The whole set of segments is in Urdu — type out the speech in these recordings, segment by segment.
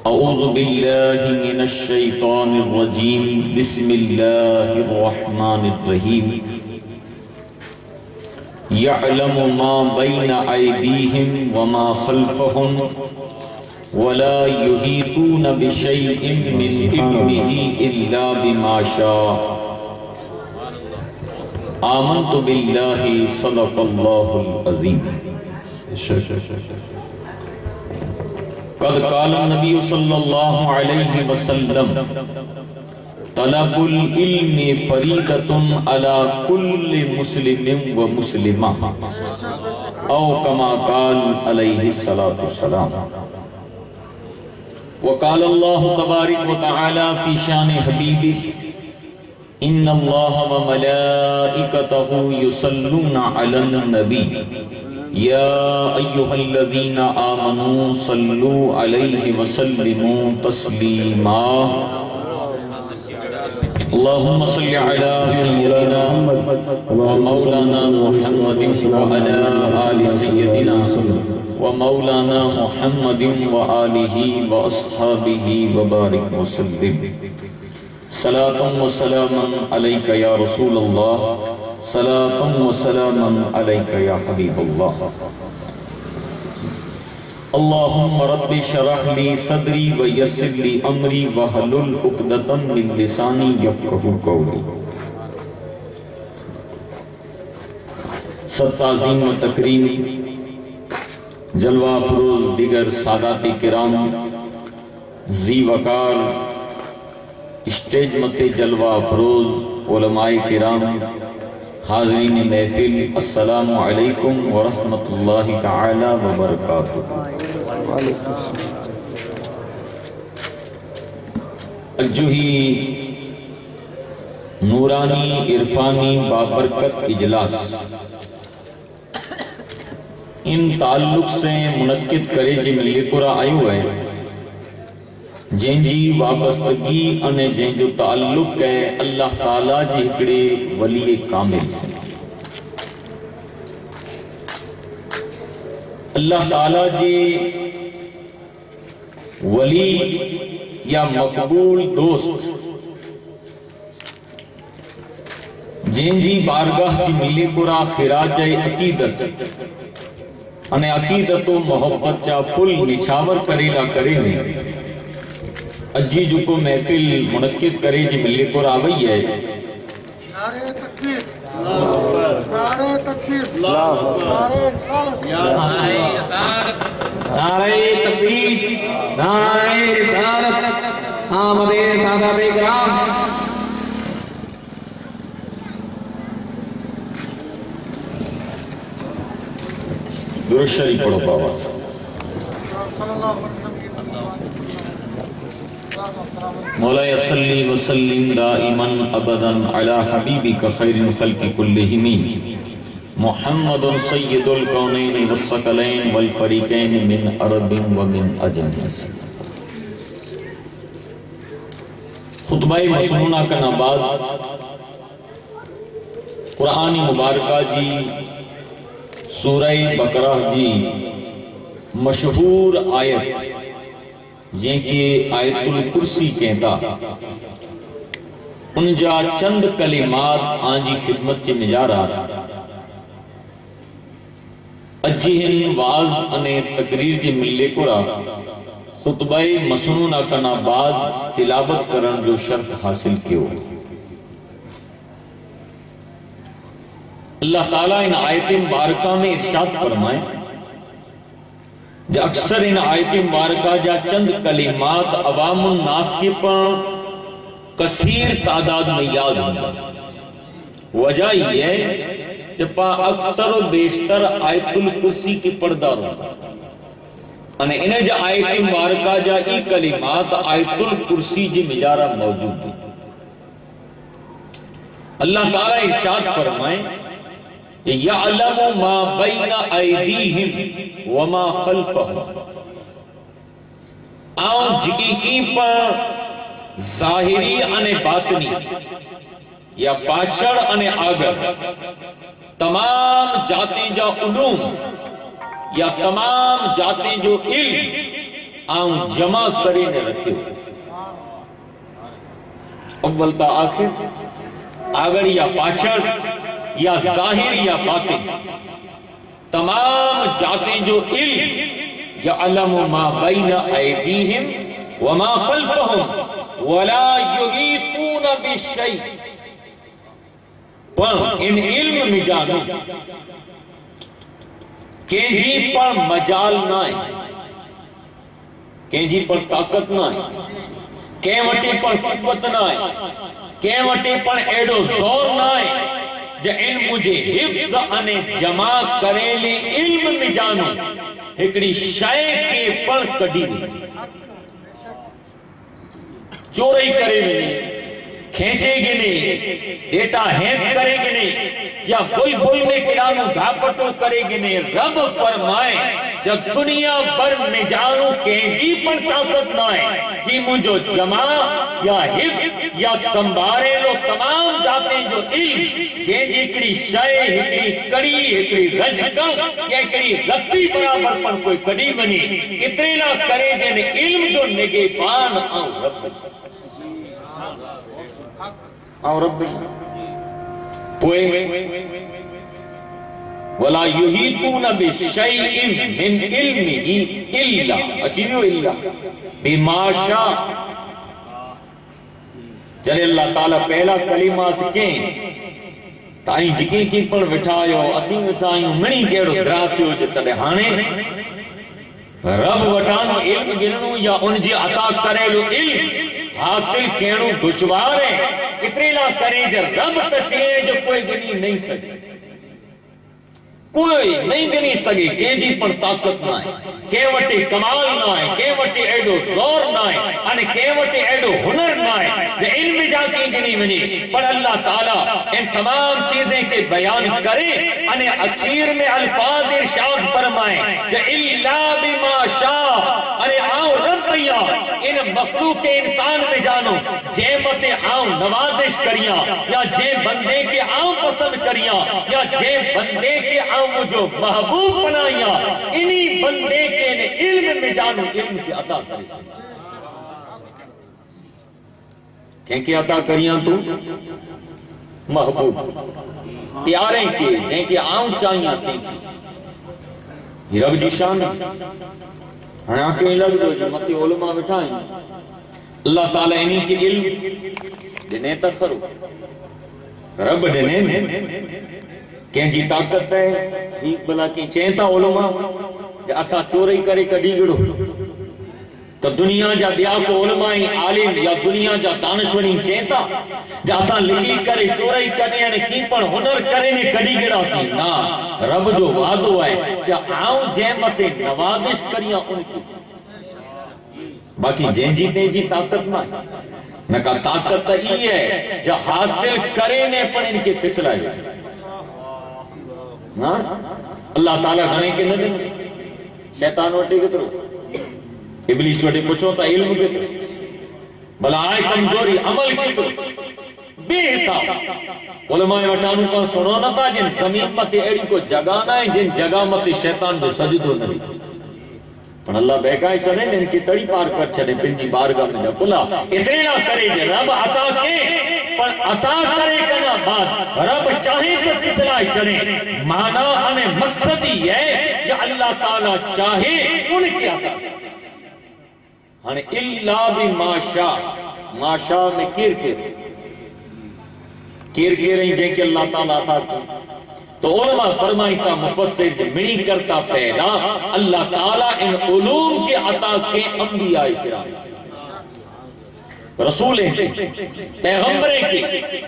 اعوذ باللہ من الشیطان الرجیم بسم اللہ الرحمن الرحیم یعلم ما بین ایدیہم وما خلفہم ولا یحیطون بشیء من علمہ الا بما شاء آمنت باللہ صدق اللہ العظیم قد قال النبی صلی اللہ علیہ وسلم طلب العلم فریضۃ علی کل مسلم و مسلمہ او کما قال علیہ الصلاۃ والسلام وقال اللہ تبارک وتعالی فی شان حبیبہ ان اللہ وملائکتہ یصلون علی النبی یا ایہا الذین آمنوا صلوا علیہ وسلموا تسلیما اللہم صل علی سیدنا ومولانا محمد وعلی آل سیدنا ومولانا محمد وآلہ واصحابہ وبارک وسلم صلاۃ و سلاما علیک یا رسول اللہ صلاۃ و سلاما علیک یا حبیب اللہ اللہم رب شرح لی صدری ویسر لی امری وحلل عقدۃ من لسانی یفقہوا قولی سب تعظیم و تکریم جلوہ افروز دیگر سادات کرام ذی وقار اسٹیج متے جلوہ افروز علماء کرام حاضرین محفل السلام علیکم ورحمۃ اللہ تعالی وبرکاتہ اجوہی نورانی عرفانی بابرکت اجلاس ان تعلق سے منعقد کرے جے ملے پورا آئیو ہے جن جی وابستگی انے جن جو تعلق ہے اللہ تعالیٰ جی ہکڑے ولی کامل سے اللہ تعالیٰ جی ولی یا مقبول دوست جن جی بارگاہ جی ملی پورا خراج عقیدت انے عقیدت و محبت جا فل نچھاور کریلا کرے میں اجی جو کو محفل منعقد کرے جی ملے کو راوی ہے نعرہ تکبیر نعرہ تکبیر نعرہ رسالت نعرہ تکبیر نعرہ رسالت آمد سادات کرام درود شریف پڑھو بابا صلی اللہ علیہ وسلم مولا صلی وسلم دائما ابدا علی حبیبک خیر الخلق کلہم محمد سید الکونین والثقلین والفریقین من عرب ومن عجم خطبہ مسنونہ کا بعد قرآن مبارکہ جی سورہ بقرہ جی مشہور آیت جن کی آیت الکرسی چینتا ان جا چند کلمات آنجی خدمت چے مجارا اجیہن واز انے تقریر جے ملے کورا خطبہ مسنونہ کنا بعد تلاوت کرن جو شرف حاصل کیو اللہ تعالیٰ ان آیت مبارکہ میں ارشاد فرمائے اکثر ان آیت مبارکہ جا چند کلمات عوام الناس کے پر کثیر تعداد میں یاد ہوتا وجہ یہ ہے کہ پا اکثر و بیشتر آیت الکرسی کی پردار ہوتا انہیں جا آیت مبارکہ جا ای کلمات آیت الکرسی جی مجارہ موجود ہے اللہ تعالیٰ ارشاد فرمائے یعلم ما بین ایدیہم وما خلفہم آن جکی کی پر ظاہری انے باطنی یا پاشڑ انے آگر تمام جاتیں جا علوم یا تمام جاتیں جو علم آؤں جمع کرے نے رکھے اول تا آخر آگر یا پاچھڑ یا ظاہر یا باطن تمام جاتیں جو علم یعلم ما بین ایدیہم وما خلفہم ولا یحیطون بالشیء پر ان علم میں جانو کینجی پر مجال نہ ہے کینجی پر طاقت نہ ہے کہیں وٹی پر قوت نہ ہے کہیں وٹی پر ایڈو زور نہ ہے جو علم مجھے حفظ انے جمع کرے لے علم میں جانو ایکڑی شے کے پر کڈی چوری کرے نہیں کھینچے گے نہیں ڈیٹا ہیک کرے گے نہیں یا بل میں کلانو گھاپٹو کرے گے نہیں رب فرمائے جب دنیا بھر میں جانو کینجی پر طاقت نہ ہے کہ مجھو جمع یا حفظ یا سنبھارے لو تمام جاتے جو علم کینجی اکڑی شے اکڑی کڑی اکڑی رجکم یا اکڑی رتی برابر پر کوئی کڑی بنی اتنے نہ کرے جن علم جو نگے بان آؤ رب آؤ رب پوئے وَلَا يُحِيطُونَ بِشَيْءٍ مِّنْ عِلْمِهِ إِلَّا اچھیو إِلَّا بِمَا شَاءَ جنہیں اللہ تعالیٰ پہلا کلمات کہیں تائیں جکیں کی پر وٹھائیو اسیں وٹھائیو منی کیڑو دراتیو جتنے ہانے رب وٹھانو علم گلنو یا ان جی عطا کرے لو علم حاصل کیڑو دشوار ہے اتنے لا کرے جو رب تچے جو کوئی گنی نہیں سکے کوئی نہیں گنی سکے کہ جی پر طاقت نہ ہے کہ وٹے کمال نہ ہے کہ وٹے ایڈو زور نہ ہے ان کہ وٹے ایڈو ہنر نہ ہے جو علم جا کے گنی منی پر اللہ تعالیٰ ان تمام چیزیں کے بیان کرے ان اخیر میں الفاظ ارشاد فرمائے کہ الا بما شاء ارے آؤ ربیا ان مخلوق انسان میں جانو جے متے آؤ نوازش کریاں یا جے بندے کے آؤ پسند کریاں یا جے بندے کے آؤ مجھو محبوب بنائیاں انہی بندے کے علم میں جانو علم کی عطا کرے کہیں عطا کریاں تو محبوب پیارے کے جن کے آؤں چاہیاں تھی یہ رب جی شان ہاں کہ لگ دو جو متی علماء بٹھائیں اللہ تعالیٰ انہی کے علم جنہیں تصرو رب جنہیں کہیں جی طاقت ہے ایک بلا کی چینتا علماء جا اسا چوری کرے کڑی گڑو تو دنیا جا بیا کو علماء عالم یا دنیا جا دانشوری چینتا جا اسا لکھی کرے چوری کرے یعنی کی پر ہنر کرے نے کڑی گڑا سی نا رب جو وعدو ہے یا آؤں جیمہ سے نوازش کریاں ان کی باقی جین جی تین جی طاقت نہ ہے نہ کہا طاقت ہی ہے جو حاصل کرے نے پر ان کے فیصلہ ہے اللہ تعالیٰ گھنے کے نہ دیں شیطان وٹے کترو ابلیس وٹے پچھو تا علم کترو بلا آئے کمزوری عمل کترو بے حساب علماء وٹانو کا سنو نہ تا جن زمین مت ایڑی کو جگانا ہے جن جگہ مت شیطان جو سجدو نبی پر اللہ بہکائے چڑھیں ان کی تڑی پار کر چھڑیں پنجی بارگاہ میں جا کلا اتنے نہ کرے جے رب عطا کے پر عطا کرے کنا بعد رب چاہے تو کس لائے چڑھیں مانا انے مقصد ہی ہے کہ اللہ تعالیٰ چاہے ان کی عطا ہانے اللہ بھی ما شاء میں کیر رہی جائیں کہ اللہ تعالیٰ عطا کی تو علماء فرمائی تا مفسر جو منی کرتا پہلا اللہ تعالیٰ ان علوم کے عطا کے انبیاء کرام رسولیں کے پیغمبریں کے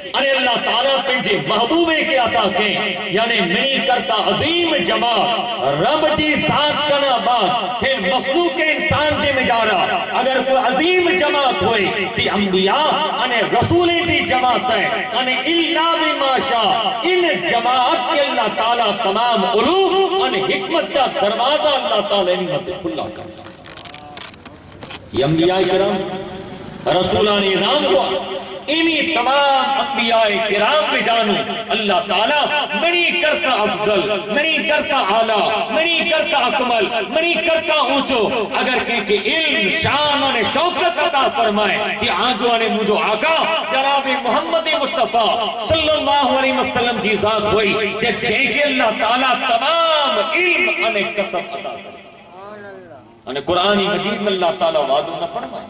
ارے اللہ تعالیٰ پنجے محبوبیں کے عطا کے یعنی منی کرتا عظیم جمع رب جی ذات کنا بعد پھر مخلوق انسان کے مجارہ اگر کوئی عظیم جماعت ہوئے تی انبیاء انہیں رسولیں تی جماعت ہے انہیں اللہ بما شاء ان جماعت کے اللہ تعالیٰ تمام علوم انہیں حکمت کا دروازہ اللہ تعالیٰ نعمت کھلا کر یہ انبیاء کرام رسولان نظام ہوا انہی تمام انبیاء کرام میں جانو اللہ تعالیٰ نہیں کرتا افضل، نہیں کرتا اعلیٰ، نہیں کرتا اکمل، نہیں کرتا اونچو، اگر کہیں کہ علم شان اور شوکت عطا فرمائے کہ آنجو نے مجھو آقا جناب محمد مصطفیٰ صلی اللہ علیہ وسلم جی ذات ہوئی کہ کہ اللہ تعالیٰ تمام علم انہیں قسم عطا کرے۔ انہیں قرآن مجید میں اللہ تعالیٰ وعدو نہ فرمائے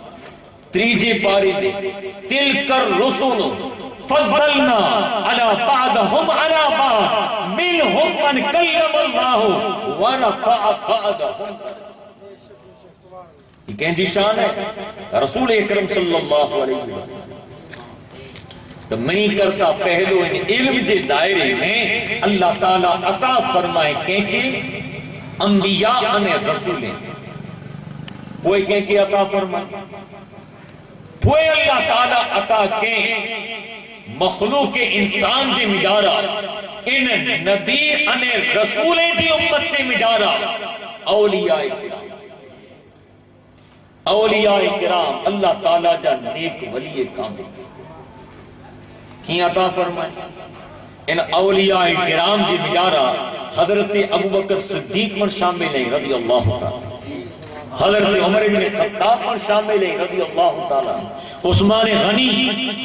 تریجے پاری دے تلک الرسل فضلنا علی بعضهم علی بعض منهم من کلم اللہ ورفع بعضهم۔ یہ کہندی شان ہے رسول اکرم صلی اللہ علیہ وسلم تو منی کرتا پہلو ان علم جے دائرے میں اللہ تعالیٰ عطا فرمائے کہیں کہ انبیاء نے رسولیں وہ کہیں کہ عطا فرمائے وہ اللہ تعالیٰ عطا کے مخلوق انسان جے مجارا ان نبی ان رسولیں دی امت جے مجارا اولیاء کرام، اولیاء کرام اللہ تعالیٰ جا نیک ولی کامل کی عطا فرمائے ان اولیاء کرام جے مجارا حضرت ابوبکر صدیق من شامل ہے رضی اللہ تعالیٰ، حضرت عمر بن خطاب پر شامل ہے رضی اللہ تعالیٰ، عثمان غنی،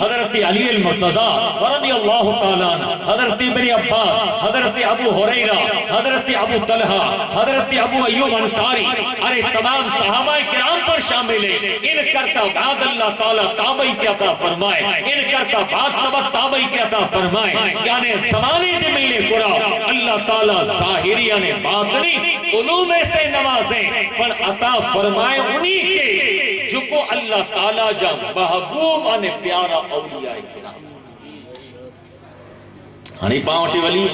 حضرت علی المرتضی رضی اللہ تعالیٰ، حضرت ابن عباس، حضرت ابو ہریرہ، حضرت ابو طلحہ، حضرت ابو ایوب انصاری، ارے تمام صحابہ کرام پر شامل ہے۔ ان کرتا بعد اللہ تعالیٰ تابعی کے عطا فرمائے، ان کرتا بعد نبت تابعی کے عطا فرمائے، یعنی زمانے جمیلے قرآن اللہ تعالیٰ ظاہری یعنی باطنی علوم سے نوازیں پر عطا فرمائے انہی کے جو کو اللہ تعالیٰ جا محبوب آنے پیارا اولیاء کرام ہنی پاؤنٹی ولی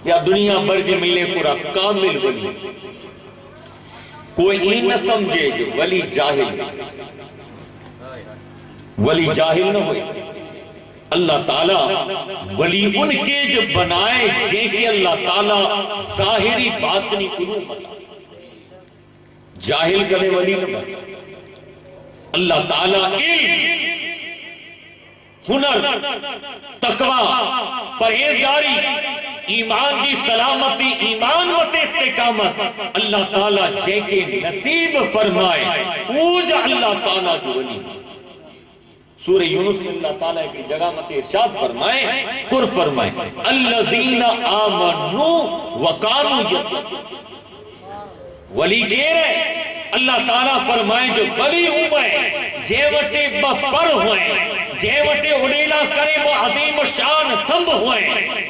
یا دنیا بھر جے ملے پورا کامل ولی کوئی این نہ سمجھے جو ولی جاہل نہ ہوئے۔ اللہ تعالیٰ ولی ان کے جو بنائے جے کہ اللہ تعالیٰ ظاہری باطنی علوم عطا، جاہل کبھی ولی نہ بنا۔ اللہ تعالیٰ علم، ہنر، تقوی، پرہیزگاری، ایمان دی سلامتی، ایمان و استقامت اللہ تعالیٰ جے کے نصیب فرمائے اوج اللہ تعالیٰ جو ولی۔ سورہ یونس میں اللہ تعالیٰ کی جگہ مت ارشاد فرمائے قر فرمائے الذین آمنوا وکانوا یتقون، ولی کہہ رہے اللہ تعالیٰ فرمائے جو ولی ہوئے جیوٹے بپر ہوئے، جیوٹے اڑیلا کرے وہ عظیم شان تمب ہوئے۔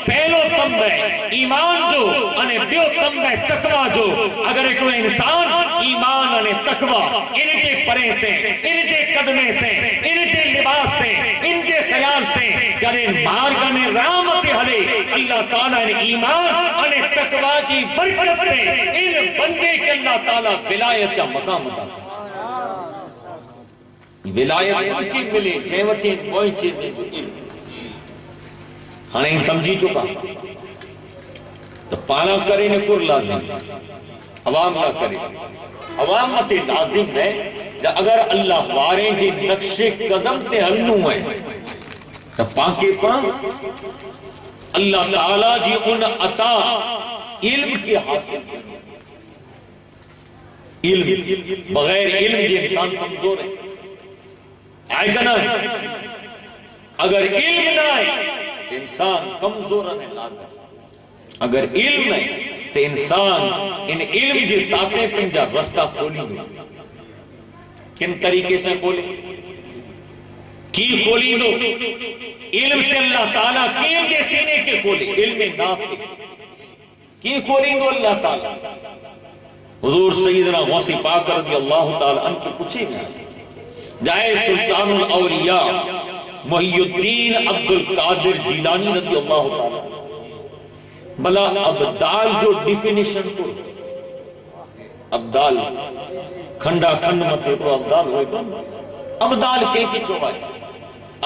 پہلو تمب ہے ایمان جو انہیں بیو تمب ہے تقوی جو۔ اگر کوئی انسان ایمان انہیں تقوی ان کے پرے سے، ان کے قدمے سے، ان کے لباس سے، ان کے خیال سے کرے مارگن رامت حلے اللہ تعالیٰ نے ایمان انہیں تقوی کی برکت سے ان بندے کے اللہ تعالیٰ ولایت کا مقام عطا کرے۔ ولایت ان کی ملے جیوٹیں وہی چیزیں علم ہاں سمجھی چکا تو پانا کرے نے کر لازم عوام نہ کرے، عوام مت لازم ہے اگر اللہ وارے جی نقش قدم تے ہلنو ہے تو پاکے پڑھ اللہ تعالیٰ جی ان عطا علم کے حاصل کرے۔ علم بغیر علم جی انسان کمزور ہے، آئے گا نا؟ اگر علم نہ ہے انسان کمزور ہے لاغر، اگر علم ہے تو انسان ان علم جے ساتھے پنجا رستہ کھولی دو۔ کن طریقے سے کھولے؟ کی کھولی دو؟ علم سے اللہ تعالیٰ کی علم کے سینے کے کھولے، علم نافع کی کھولی دو اللہ تعالیٰ۔ حضور سیدنا غوث پاک رضی اللہ تعالیٰ عنہ کے پوچھے گا جائے سلطان الاولیاء محی الدین عبد القادر جیلانی رضی اللہ تعالیٰ بلا ابدال جو ڈیفینیشن کو ابدال کھنڈا کھنڈ متے تو ابدال ہوئے بن ابدال کی چوبا جائے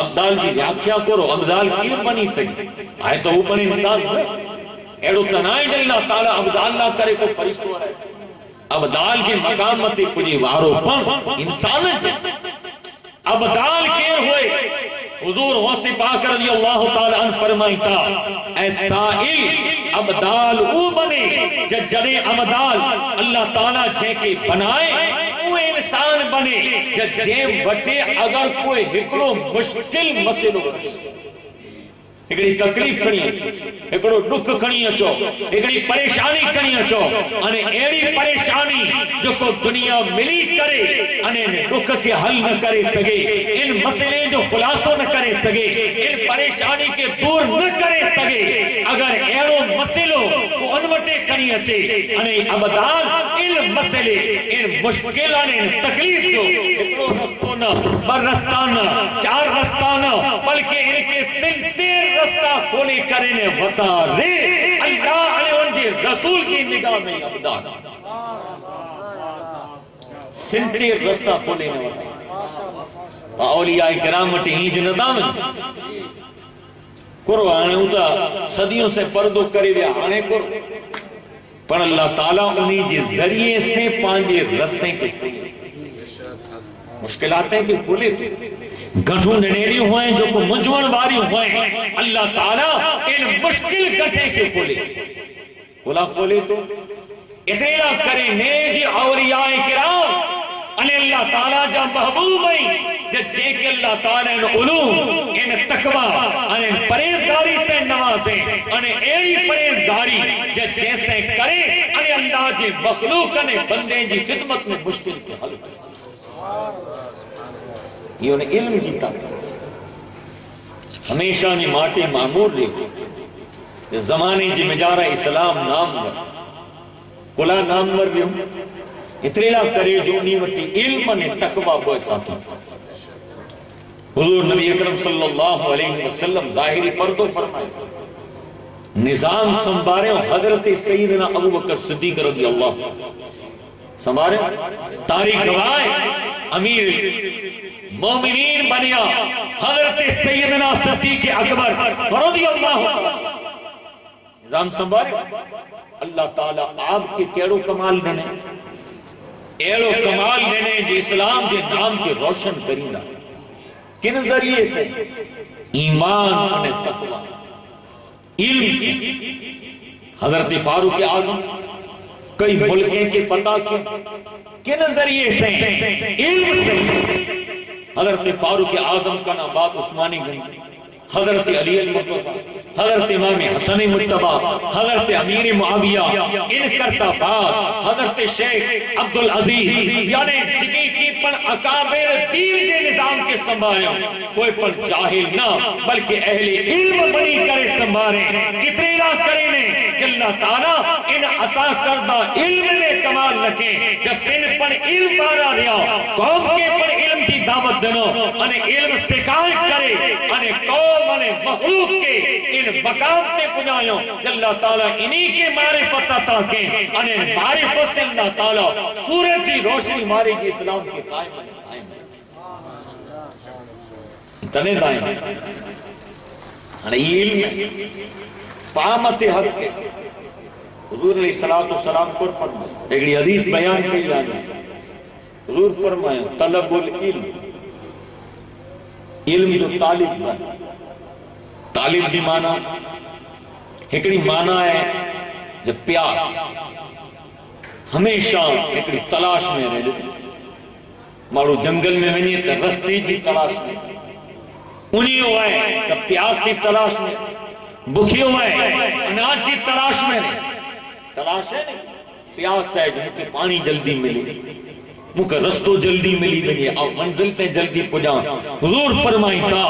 ابدال کی ویاکھیا کرو ابدال کیر بنی سکی آئے تو اوپر انسان ہوئے ایڈو تنائی جل اللہ تعالیٰ ابدال نہ کرے کو فرشتوں رہے ابدال کے مقامت کجی وارو پن انسان جائے ابدال کیر ہوئے حضور غوث پاک رضی اللہ تعالی عنہ فرمائیں تا اے سائل ابدال او بنے جڑے ابدال اللہ تعالیٰ جے کے بنائے وہ انسان بنے جے وٹے اگر کوئی ہکڑو مشکل مسئلو ایکڑی تکلیف کھڑی ایکڑو دکھ کھڑی اچو ایکڑی پریشانی کھڑی اچو انے ایڑی پریشانی جو کو دنیا ملی کرے انے دکھ کے حل نہ کرے سگے ان مسئلے جو خلاصو نہ کرے سگے ان پریشانی کے دور نہ کرے سگے اگر ایڑو مسئلو کو انوٹے کھڑی اچے انے ابدال ان مسئلے ان مشکلان ان تکلیف جو ایکڑو رستو نہ بر رستہ نہ چار رستہ نہ بلکہ ان کے سنتیر رستہ کھولے کرنے وطا رے اللہ علیہ ان کے رسول کی نگاہ میں ابدال سنتیر رستہ کھولے نے وطا اولیاء کرام وٹی ہی جندامن کرو آنے ہوتا صدیوں سے پردو کرے ویا آنے کرو پر اللہ تعالیٰ انہی جے ذریعے سے پانجے رستے کے کھولے مشکلاتیں کہ کھولے گھٹوں ننیری ہوئے جو کو مجھون واری ہوئے اللہ تعالیٰ ان مشکل گھٹیں کے کھولے کھولا کھولے تو اتنا کرے نیج اولیاء کرام انہیں اللہ تعالیٰ جا محبوب ہیں جے کہ اللہ تعالیٰ ان علوم ان تقوی ان پریزگاری سے نوازیں انہیں ایڑی پریزگاری جیسے کرے انہیں اللہ جے مخلوق نے بندے جی خدمت میں مشکل کے حل کرے یہ انہیں علم جیتا ہمیشہ نے ماٹے معمور رہے زمانے جی مجارہ اسلام نام ور کلا نام ور رہے اتریلا کرے جو انہی وٹی علم نے تقوی بوئے ساتھوں حضور نبی اکرم صلی اللہ علیہ وسلم ظاہری پردو فرمائے نظام سنبارے حضرت سیدنا ابو بکر صدیق رضی اللہ سنبارے تاریخ گواہ امیر مومنین بنیا حضرت سیدنا صدیق اکبر رضی اللہ نظام سنبارے اللہ تعالیٰ آپ کے کیڑو کمال دینے ایڑو کمال دینے جو اسلام کے نام کے روشن کریندہ کن ذریعے سے ایمان اور تقوی علم سے حضرت فاروق اعظم کئی ملکیں کے فتح کے کن ذریعے سے علم سے حضرت فاروق اعظم کا نام بعد عثمانی گنی حضرت علی المرتضی حضرت امام حسن مجتبی حضرت امیر معاویہ ان کرتا بعد حضرت شیخ عبدالعزیز یعنی جگی کی پر اکابر دین کے نظام کے سنبھالیں کوئی پر جاہل نہ بلکہ اہل علم بنی کرے سنبھالیں اتنی نہ کریں کہ اللہ تعالیٰ ان عطا کردہ علم میں کمال رکھیں جب ان پر علم بارا رہا قوم کے پر علم کی دعوت دنو انہیں علم سکایت کرے انہیں قوم انہیں مخلوق کے ان مقام تے پجائیوں کہ اللہ تعالیٰ انہی کے معرفت عطا کے انہیں معرفت سے اللہ تعالیٰ سورج کی روشنی مارے گی اسلام کے قائم اتنے دائیں انہیں علم ہے پامت حق کے حضور علیہ السلام کو فرمائے ایک حدیث بیان کی جانے سے حضور فرمائے طلب العلم علم جو طالب بن طالب دی مانا ایکڑی مانا ہے جب پیاس ہمیشہ ایکڑی تلاش میں رہ لیتے مارو جنگل میں ونی تو رستی جی تلاش میں انہی ہوا ہے تب پیاس دی تلاش میں بکھی ہوا ہے اناج جی تلاش میں تلاش ہے نہیں پیاس ہے جو مجھے پانی جلدی ملے مجھے رستو جلدی ملی بنی اور منزلتیں جلدی پجان حضور فرمائی تا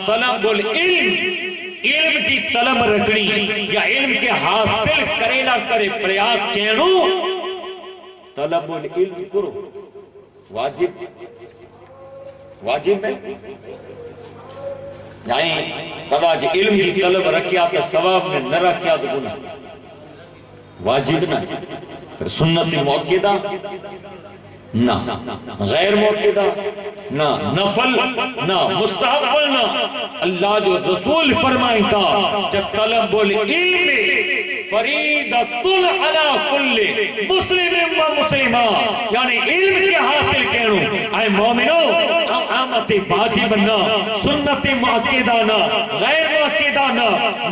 طلب العلم علم کی طلب رکھنی یا علم کے حاصل کریلا کرے پریاس کہنو طلب العلم کرو واجب ہے یعنی قضا جی علم کی طلب رکھیا تو ثواب میں نہ رکھیا تو گناہ واجب نہ پھر سنت موقعہ نہ غیر موقعہ نہ نفل نہ مستحب نہ اللہ جو رسول فرمائیں تا جب طلب العلم فریدۃ علی کل مسلم و مسلمہ یعنی علم کے حاصل کرو اے مومنو ہم سنت واجب نہ، سنت مؤکدہ نہ، غیر مؤکدہ نہ،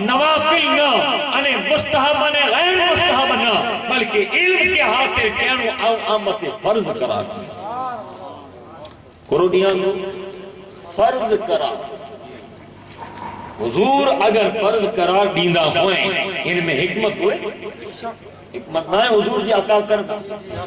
نوافل نہ، انہیں مستحب نہ، غیر مستحب نہ، بلکہ علم کے حاصل کینو او آمت فرض قرار قرآنیاں کو فرض قرار. حضور اگر فرض قرار دیندہ ہوئیں ان میں حکمت ہوئے، حکمت نہ ہے حضور جی عطا کر.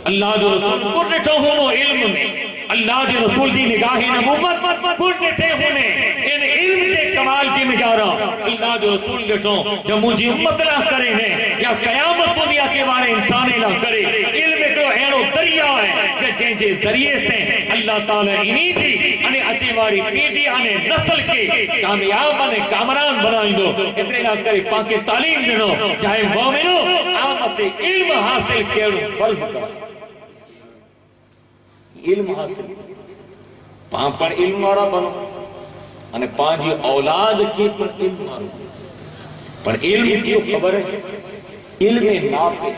اللہ جو رسول کو ڈٹھو ہونو علم میں، اللہ جو رسول دی نگاہ نبوت کو ڈٹھے ہونے ان علم کے کمال کی مجارہ. اللہ جو رسول ڈٹھو جو مجھے امت نہ کرے ہیں یا قیامت کو دیا کے بارے انسان نہ کرے. علم کو ایڑو دریا ہے جن کے ذریعے سے اللہ تعالیٰ انہی تھی انہیں اچھی واری پیڑھی انہیں نسل کے کامیاب انہیں کامران بنائیں دو. اتنے نہ کرے پاکے تعلیم دنو چاہے مومنو آمت علم حاصل کیڑو فرض کرا. علم حاصل پاں پر علم وارا بنو انہیں پانچی اولاد کی پر علم وارا. پر علم کیوں خبر ہے؟ علم نافع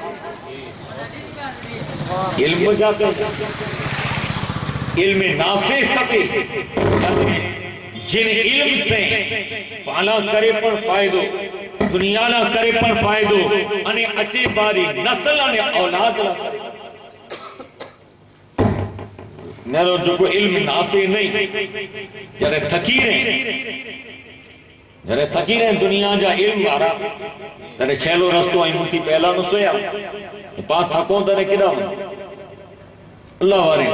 علم جاتے علم نافع کبھی جن علم سے پالا کرے پر فائدو دنیا نہ کرے پر فائدو انہیں اچھے باری نسل انہیں اولاد نہ کرے. نیرو جو کو علم نافع نہیں جرے تھکی رہیں دنیا جا علم آرہا ترے چھیلو رستو آئی ملتی پہلا نو سویا پاک تھکوں ترے کدھا اللہ وارے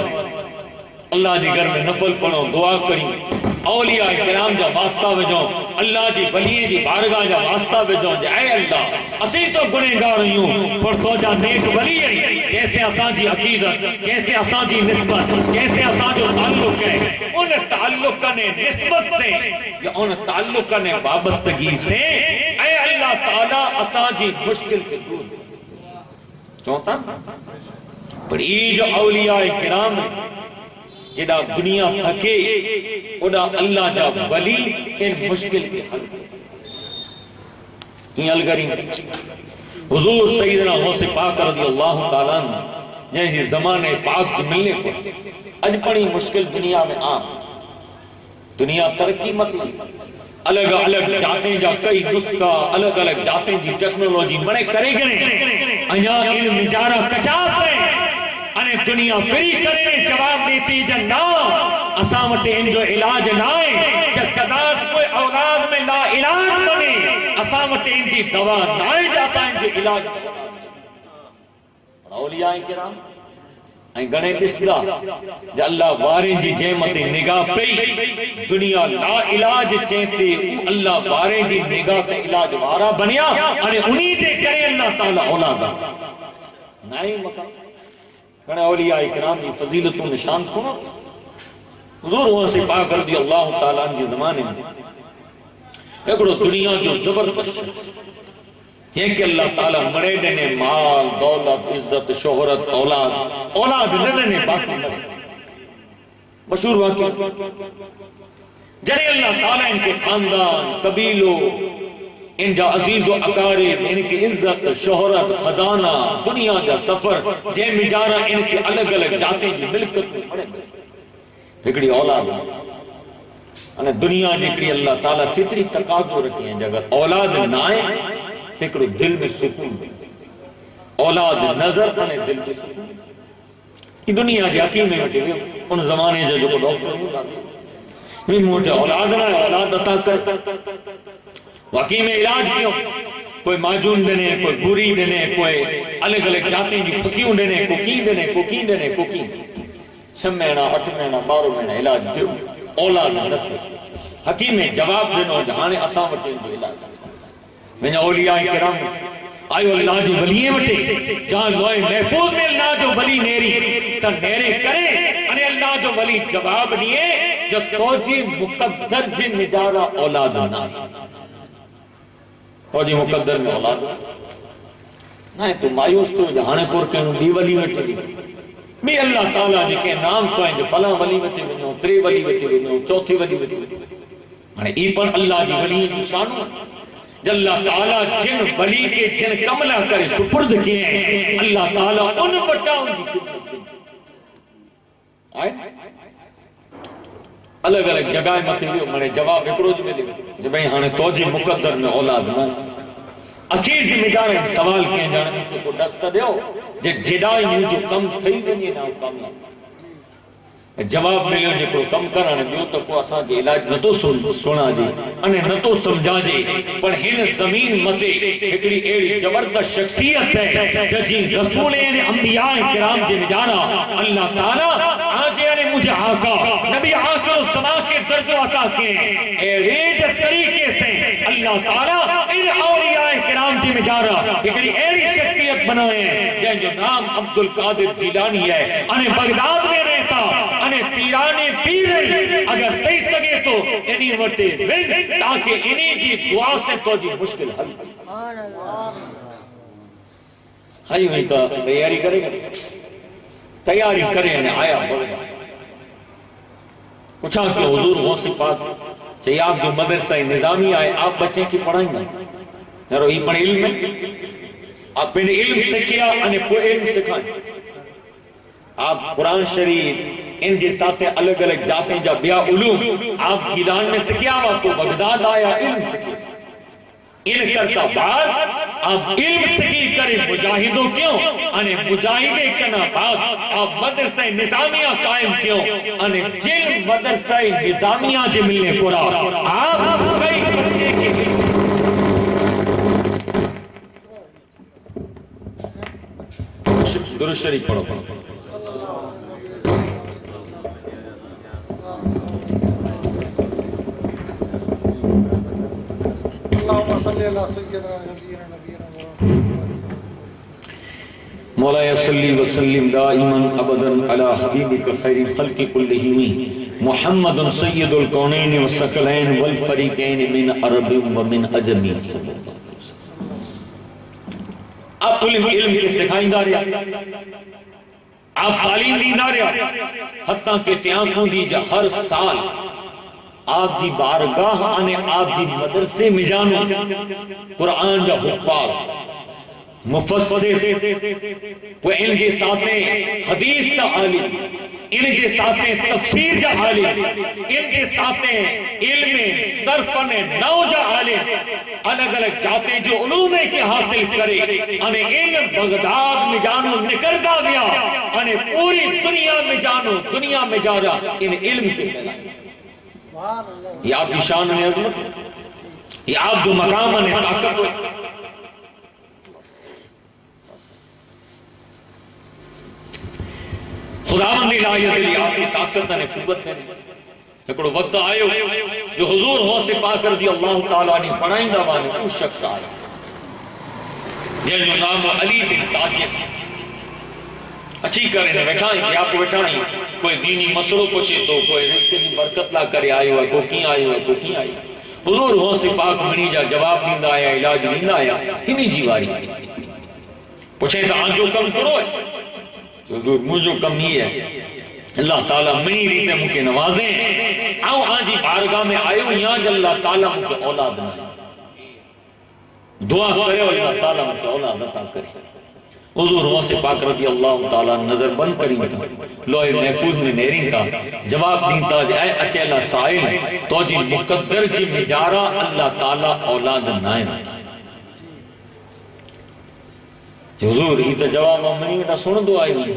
اللہ جی گھر میں نفل پڑھو دعا کریں اولیاء کرام جا واسطہ بجاؤں اللہ جی ولیے جی بارگاہ جا واسطہ بجاؤں جا اے اللہ اسی تو گنہگار ہوں پر تو جا نیک ولی ہے کیسے اساں جی عقیدت کیسے اساں جی نسبت کیسے اساں جو تعلق ہے ان تعلق نے نسبت سے یا ان تعلق نے وابستگی سے اے اللہ تعالیٰ اساں جی مشکل کے دور چونتا پر ای جو اولیاء کرام ہے جدا دنیا تھکے ادا اللہ جا ولی ان مشکل کے حل کی الگری. حضور سیدنا غوث پاک رضی اللہ تعالیٰ نے یہ زمانے پاک جی ملنے کو اج پڑی مشکل دنیا میں عام دنیا ترقی مت الگ الگ جاتے جا کئی نسخہ الگ الگ جاتے جی ٹیکنالوجی بڑے کرے گئے انجا علم جارہ کچاس ہے انہیں دنیا فری کرنے جواب دیتی جن نا اسامت ان جو علاج نائے جب قداج کوئی اولاد میں لا علاج بنے اسامت ان کی دوا نائے جیسا ان جو علاج بنے. اولیاء کرام این گنے بسدا جا اللہ واریں جی جیمت نگاہ پئی دنیا لا علاج چہتے اللہ واریں جی نگاہ سے علاج وارا بنیا انہیں انہی تے کرے اللہ تعالیٰ اولادا نائے مقام. گنے اولیاء اکرام دی فضیلت و نشان سنو. حضور وہاں پاک رضی اللہ تعالیٰ عنہ زمانے میں اکڑو دنیا جو زبردست شخص جن کے اللہ تعالیٰ مرے دینے مال دولت عزت شہرت اولاد ننے باقی مرے مشہور واقعہ جنہیں اللہ تعالیٰ ان کے خاندان قبیلوں ان جا عزیز و اقارب ان کی عزت شہرت خزانہ دنیا جا سفر جے مجارہ ان کے الگ الگ جاتے جو ملکت میں پڑے گئے پھکڑی اولاد انہیں دنیا جکڑی اللہ تعالیٰ فطری تقاضو رکھی ہیں جگر اولاد نائے پھکڑو دل میں سکون اولاد نظر انہیں دل میں سکون. یہ دنیا جی حکیم میں بیٹھے ہوئے ان زمانے جو کو ڈاکٹر نہیں لاتے میں موٹے اولاد نہ ہے اولاد عطا کر واقعی میں علاج کیوں کوئی ماجون دینے کوئی گوری دینے کوئی الگ الگ جاتے ہیں پھکیوں دینے کوکین دینے چھم مہینہ 8 مہینہ 12 مہینہ علاج دیو اولاد نہ رکھے. حکیم میں جواب دینا جہانے اساں وٹے جو علاج میں اولیاء کرام آئیو اللہ جو ولیے وٹے جہاں لوئے محفوظ میں اللہ جو ولی نیری تا نیرے کرے انہیں اللہ جو ولی جواب دیئے جو توجی مقدر جن نجارہ اولاد نہ توجی مقدر میں اولاد نہ تو مایوس تو جہانے پور کے انہوں بھی ولی وٹے بھی اللہ تعالیٰ جی کے نام سوئیں جو فلاں ولی وٹے ونو 3 ولی وٹے ونو 4 ولی وٹے ونو ای پر اللہ جی ولی جو شانو اللہ تعالیٰ جن ولی کے جن کملہ کرے سپرد کیے ہیں اللہ تعالیٰ ان بٹا ان کی خدمت دیں آئے الگ الگ جگہ متے دیو منے جواب ایکڑو جو ملے جو بھئی ہانے توجی مقدر میں اولاد نہ اخیر جی مجارے سوال کیے جانے مجھے کو دست دیو جے جدائی مجھے کم تھئی ونی نہ کامیاب جواب ملیو جے کو کم کرانے بیو تو کو اساں جے علاج نہ تو سونا جی انے نہ تو سمجھا جی پر ہن زمین متے ایکڑی ایڑی زبردست شخصیت ہے جی رسول انبیاء کرام جے مجارا اللہ تعالی آج نے مجھے آقا نبی آخر الزمان کے درجہ عطا کیے ایڑے طریقے سے اللہ تعالی ان اولیاء کرام جے مجارا ایکڑی ایڑی شخصیت بنائے ہیں جن جو نام عبد القادر جیلانی ہے انے بغداد میں رہتا انے پیرانے پی رہی اگر تئی سکے تو انہی وٹے ون تاکہ انہی جی دعا سے تو جی مشکل حل ہائی ہوئی کا تیاری کرے گا تیاری کرے انہیں آیا بغداد پوچھا کہ حضور غوث پاک چاہیے آپ جو مدرسہ نظامی آئے آپ بچے کی پڑھائیں گا نرو ہی پڑھ علم ہے آپ پہنے علم سکھیا انہیں پو علم سکھائیں آپ قرآن شریف ان جے ساتھیں الگ الگ جاتے جا بیا علوم آپ گیلان میں سکھیا ہوا تو بغداد آیا علم سکھیا ان کرتا بعد آپ علم سکھی کرے مجاہدوں کیوں انہیں مجاہدے کنا بعد آپ مدرسہ نظامیہ قائم کیوں انہیں جن مدرسہ نظامیہ جے ملنے پورا آپ کئی بچے کے درست شریف پڑھو اللهم صل على سيدنا نبينا مولا صلی وسلم دائما ابدا على حبیبک خیر الخلق كلهم محمد سید الکونین والثقلین والفریقین من عرب ومن عجم آپ علم کے سکھائیں داریا آپ تعلیم نہیں داریا حتیٰ کہ تیانسوں دی جا ہر سال آپ دی بارگاہ آنے آپ دی مدرسے میں جانو قرآن جا حفاظ مفسر وہ ان کے ساتھیں حدیث سا عالم ان کے ساتھیں تفسیر جا عالم ان کے ساتھیں علم صرفن نو جا عالم الگ الگ جاتے جو علوم کے حاصل کرے انہیں علم بغداد میں جانو نکردہ گیا انہیں پوری دنیا میں جانو دنیا میں جا رہا ان علم کے پھیلائے یہ آپ کی شان ہے عظمت یہ آپ جو مقام ہے طاقت ہوئے خدا مندی لائے دلی آپ کی طاقت نے قوت نے لیکن وقت آئے ہو جو حضور غوث پاک رضی اللہ تعالیٰ نے پڑھائیں گا وانے اس شخص آئے جن جو نام علی بن طاجر اچھی کریں بیٹھائیں کہ آپ کو بیٹھائیں کوئی دینی مسئلہ پوچھے تو کوئی رزق کی برکت لا کرے آئے ہوا کو کی آئے ہوا کو کی آئے حضور غوث پاک منی جا جواب نیند آیا علاج نیند آیا ہمیں جیواری پوچھیں تو آن جو کم کرو ہے حضور مجھو کم نہیں ہے اللہ تعالیٰ منی ریتے مکے نوازیں آؤ آن جی بارگاہ میں آئے ہو یہاں جا اللہ تعالیٰ مکے اولاد نہ دعا کرے اور اللہ تعالیٰ مکے اولاد عطا کرے حضور غوث پاک رضی اللہ تعالیٰ نظر بند کریں تھا لوہے محفوظ میں نیرین تھا جواب دین تھا اے اچھلا سائل تو جی مقدر جی مجارہ اللہ تعالیٰ اولاد نائن حضور یہ تو جواب منی نہ سن دو آئی ہوئی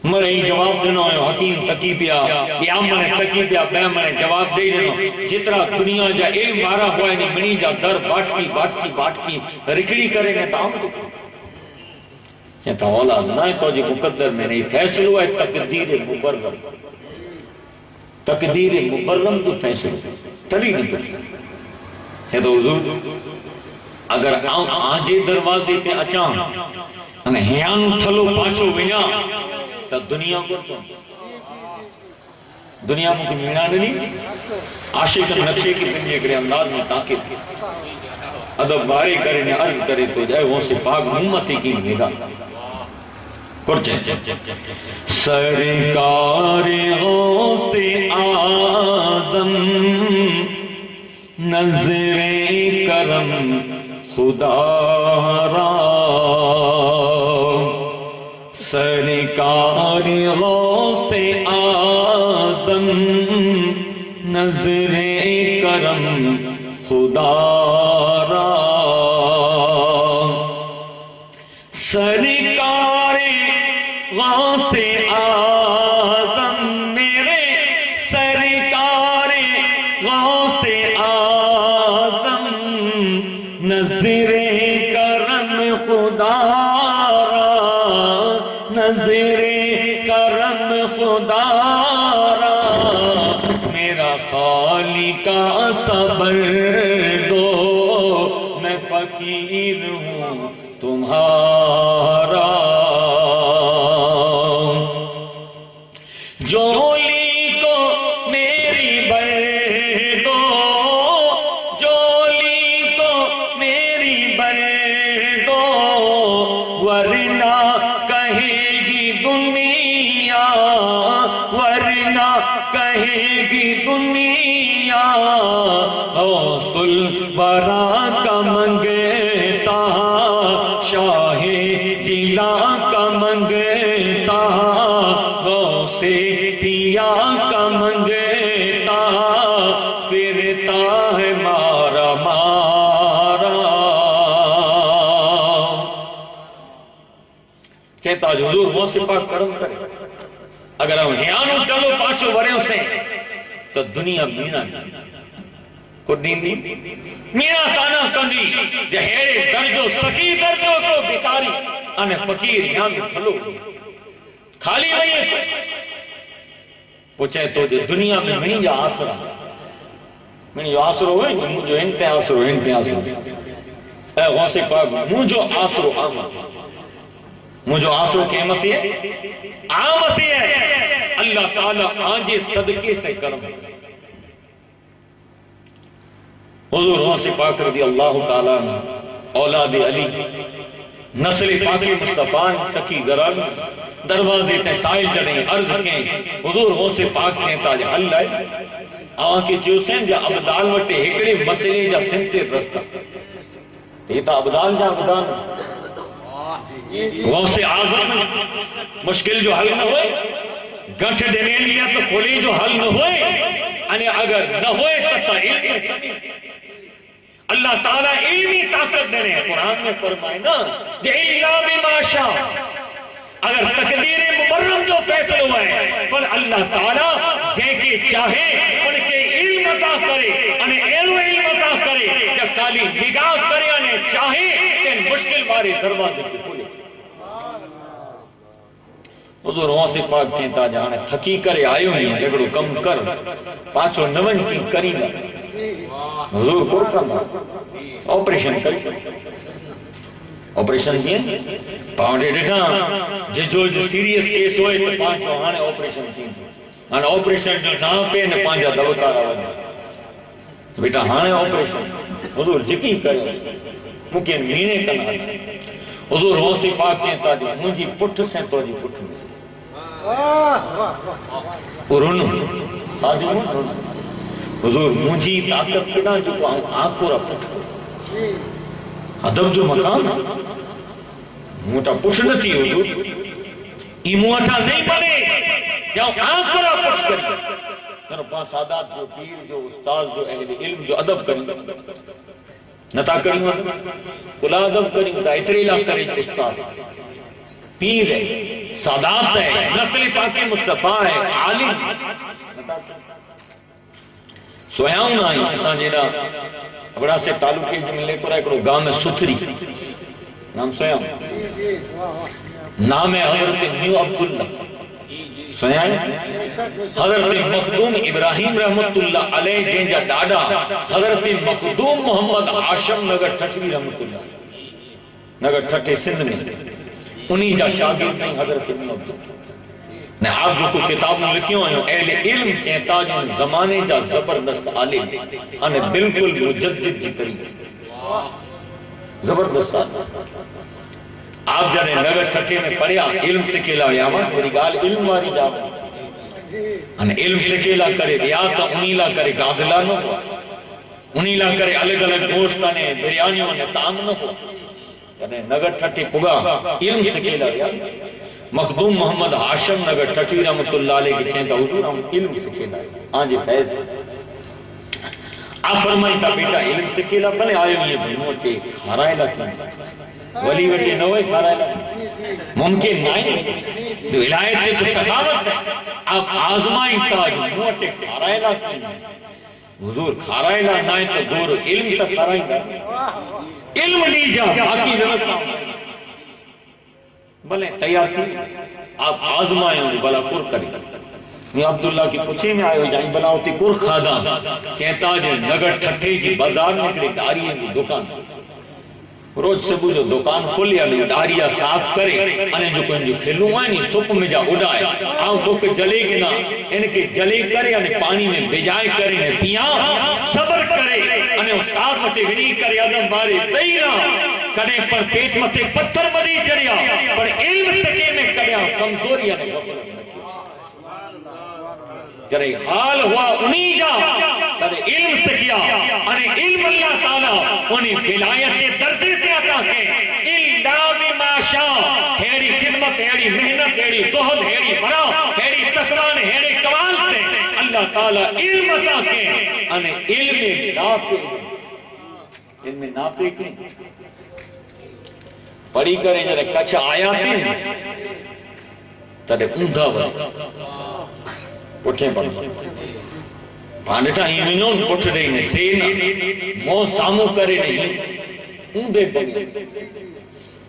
مرے ہی جواب دینا ہے حکیم تکی پیا یا منے تکی پیا بے منے جواب دے دینا جترا دنیا جا علم بارا ہوا ہے نہیں منی جا در بات کی رکھڑی کریں گے تو ہم تو کہتا اولاد نہ تو جی مقدر میں نہیں فیصلہ ہے تقدیر مبرم جو فیصلہ تلی نہیں کچھ ہے تو حضور اگر آجے دروازے تے اچاں انہیں ہیان تھلو پاچھو بنا تو دنیا کو چون دنیا مجھے مینا نہیں عاشق نقشے کی پنجے کرے انداز میں تاکہ ادب بارے کرے نے عرض کرے تو جائے وہ سے پاک امتی کی نگاہ کرچے سرکار غوث اعظم نظر کرم خدا را سرکار غوث اعظم آزم نظر کرم خدا را سرکار غوث آزم میرے سرکار غوث آزم نظر کرم خدا را نظر کرم خدا را میرا خالق کا صبر دو میں فقیر ہوں تمہارا جولی کو میری بر دو جولی کو میری بر دو ورنہ کہے گی دنیا ورنہ کہے گی دنیا غوث الورا کا منگتا شاہ جلا کا منگتا غوث پیا کا منگتا پھرتا ہے مارا مارا کہتا جو حضور غوث پاک کرم کرے اگر ہم ہیانوں ڈلو پانچوں وریوں سے تو دنیا مینا کو دیندی مینا تانا کندی جہیرے درجو سکی درجو کو بیکاری انے فقیر ہیانوں ڈلو خالی وہی ہے پوچھے تو جو دنیا میں منی جا آسرہ منی جو آسرہ ہوئے مجھو انتے آسرہ انتے آسرہ اے غوث پاک مجھو آسرہ آمد مجھو آسرہ کی احمتی ہے آمتی ہے اللہ تعالیٰ آنجے صدقے سے کرم حضور غوث پاک رضی اللہ تعالیٰ اولاد علی نسل پاک مصطفیٰ سکی گران دروازے تے سائل جڑیں عرض کیں حضور غوث پاک کہیں تاج حل لائے آن کے چوسین جا عبدال وٹے ہکڑے مسئلے جا سنتے رستہ تیتا عبدال جا عبدال غوث اعظم مشکل جو حل نہ ہوئے گنٹھ دینے لیا تو کھولی جو حل نہ ہوئے یعنی اگر نہ ہوئے تو علم میں کمی اللہ تعالیٰ علمی طاقت دینے قرآن میں فرمائے نا کہ اللہ بما شاء اگر تقدیر مبرم جو فیصل ہوا ہے پر اللہ تعالیٰ جے کے چاہے ان کے علم عطا کرے انہیں علم عطا کرے جب کالی نگاہ کرے انہیں چاہے کہ مشکل بارے دروازے کے کھولے حضور غوث پاک چینتا جہانے تھکی کرے آئے ہوئی ہیں لگڑو کم کر پانچوں نون کی کری گا حضور قرقہ دا آپریشن کری آپریشن کیا پاؤنڈے ڈیٹا جو سیریس کیس ہوئے تو پانچوں ہانے آپریشن کی ہانے آپریشن جو نہ پہ نے پانچا دوکارا ودھا بیٹا ہانے آپریشن حضور جکی کرے ممکن مینے کنا حضور غوث پاک چینتا دی مجھے پٹھ سے تو جی پٹھ میں رونو سادیوں رونو حضور مجھے طاقت کنا جو آنکھ پورا پٹھ ادب جو مقام ہے موٹا پٹھ نہ تھی حضور ای موٹا نہیں بنے جاؤ آنکھ پورا پٹھ کری میرے پاس سادات جو پیر جو استاذ جو اہل علم جو ادب کریں نتا کریں کلا ادب کریں تا اتری لاکھ کریں استاد پیر ہے سادات ہے نسل پاک مصطفیٰ ہے عالم سویاؤں نہ آئی ایسا جینا بڑا سے تعلقی جو ملے کو رہے کرو گاہ میں ستری نام سویاؤں نام ہے حضرت نیو عبداللہ سویاؤں حضرت مخدوم ابراہیم رحمت اللہ علیہ جنجا ڈاڈا حضرت مخدوم محمد عاشم نگر ٹھٹوی رحمت اللہ نگر ٹھٹے سندھ میں انہی جا شاگرد نہیں حضرت نیو عبداللہ نے آپ جو کو کتاب میں لکھیوں ہیں اہل علم چہتا جو زمانے جا زبردست عالم انہیں بالکل مجدد جی کری زبردست عالم آپ جانے نگر ٹھٹے میں پڑھیا علم سکیلا یاما میری گال علم واری جا انہیں علم سکیلا کرے یا تو انہیلا کرے گادلا نہ ہوا انہیلا کرے الگ الگ گوشتانے بریانیوں نے تام نہ ہوا نگر ٹھٹے پگا علم سکیلا یا مخدوم محمد ہاشم نگر ٹھٹھی رحمت اللہ علیہ کی چینتا حضور ہم علم سکھیلا ہے آنجے فیض آپ فرمائی تا بیٹا علم سکھیلا پہلے آئے یہ بھنوٹ کے کھارائے لکھیں ولی وٹے نوے کھارائے لکھیں ممکن نہیں تو الہیت ہے تو سخاوت ہے آپ آزمائیں تا جو موٹے کھارائے لکھیں حضور کھارائے لکھیں تو گور علم تا کھارائیں لکھیں علم نہیں جا باقی ویوستہ بلے تیار کی آپ آزمائیں اور بلا کر کریں میں عبداللہ کی پچھے میں آئے ہو جائیں بلا ہوتی کر کھادا چینتا جو نگر ٹھٹھے جی بازار نکلے ڈاریاں کی دکان روز صبح جو دکان کھولیا لے ڈاریا صاف کرے انہیں جو کوئی جو کھلوں آئے نہیں سپ میں جا اڑائے آؤں بک جلے گنا ان کے جلے کرے انہیں پانی میں بجائے کرے انہیں پیاں صبر کرے انہیں استاد مٹے ونی کرے آدم بارے بیرا کنے پر پیٹ متے پتھر بڑی چڑیا پر علم سکے میں کریا کمزوری انہیں غفلت نکی جرے حال ہوا انہی جا تر علم سکیا انہیں علم اللہ تعالیٰ انہیں ولایت درجے سے عطا کے اللہ بما شاء ہیڑی خدمت ہیڑی محنت ہیڑی زہد ہیڑی برا ہیڑی تقوان ہیڑی کمال سے اللہ تعالیٰ علم عطا کے انہیں علم نافع کی پڑھی کریں جرے کچھ آیاتیں ترے اندھا بھر پٹھے پر پانڈٹا ہی منون پٹھ رہی نے سینا مو سامو کرے نہیں اندھے بگے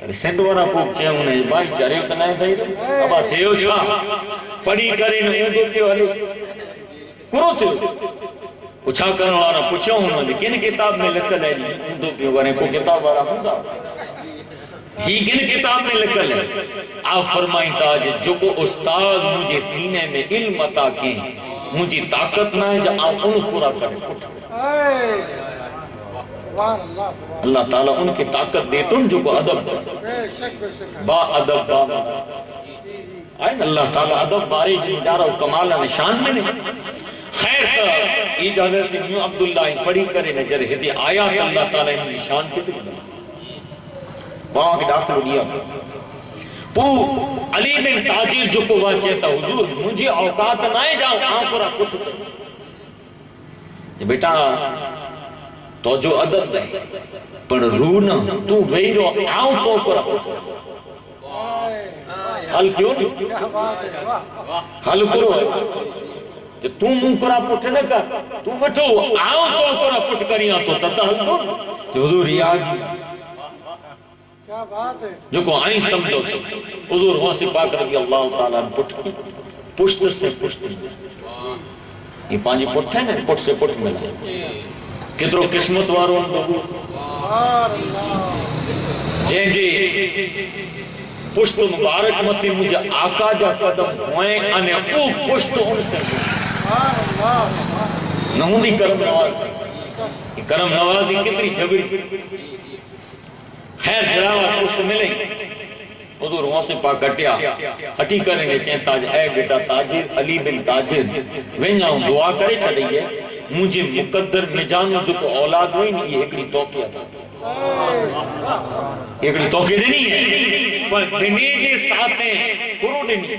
ارے سندورا پوک چاہے انہیں بھائی چرے تو نہیں دائی رہے ابا تھیو چھا پڑھی کرے نے اندھے پیو علی کرو تھیو پچھا کرنے والا پچھا ہونا دے کن کتاب میں لکھل ہے اندھے پیو گرے کو کتاب والا ہوگا ہی کن کتاب میں لکھل ہے آپ فرمائیں تاج جو کو استاذ مجھے سینے میں علم عطا کی مجھے طاقت نہ ہے جب آپ ان پورا کریں پٹھ اللہ تعالیٰ ان کی طاقت دے تم جو کو ادب با ادب با آئین اللہ تعالیٰ ادب بارے جن جا رہا ہوں کمالہ نشان میں نہیں خیر کا اجازت میوں عبداللہ پڑھی کرے نجر ہدی آیات اللہ تعالیٰ ان نشان کے تک وہاں کے داخل دیا پو علی بن تاجر جو کو وہ چہتا حضور مجھے اوقات نہ جاؤں آن پورا کچھ بیٹا تو جو عدد ہے پر رونا تو وہی رو آؤں تو پورا کچھ حل کیوں نہیں حل کرو کہ تو منہ پورا پچھ نہ کر تو بچو آؤں تو پورا پچھ کریاں تو تتا حل کر کہ حضور یہ آجی جو کو آئیں سمجھو سے حضور غوث پاک رضی اللہ تعالیٰ پشت سے پشت یہ پانچی پٹھ ہے نا پٹھ سے پٹھ ملا کترو قسمت واروں بہو جن جی پشت مبارک متی مجھے آقا جا قدم ہوئیں انہیں او پشت ان سے نمودی کرم نواز یہ کرم نوازی کتری جھگڑی خیر جراوات پشت ملے حضور وہاں سے پاک گھٹیا ہٹی کریں گے چین تاج اے بیٹا تاجر علی بن تاجر وینجاؤں دعا کرے چڑھئی ہے مجھے مقدر میں جانو جو کو اولاد ہوئی نہیں یہ ایکڑی توقیہ تھا ایکڑی توقیہ دینی ہے پر دنے جے ساتھیں کرو دینی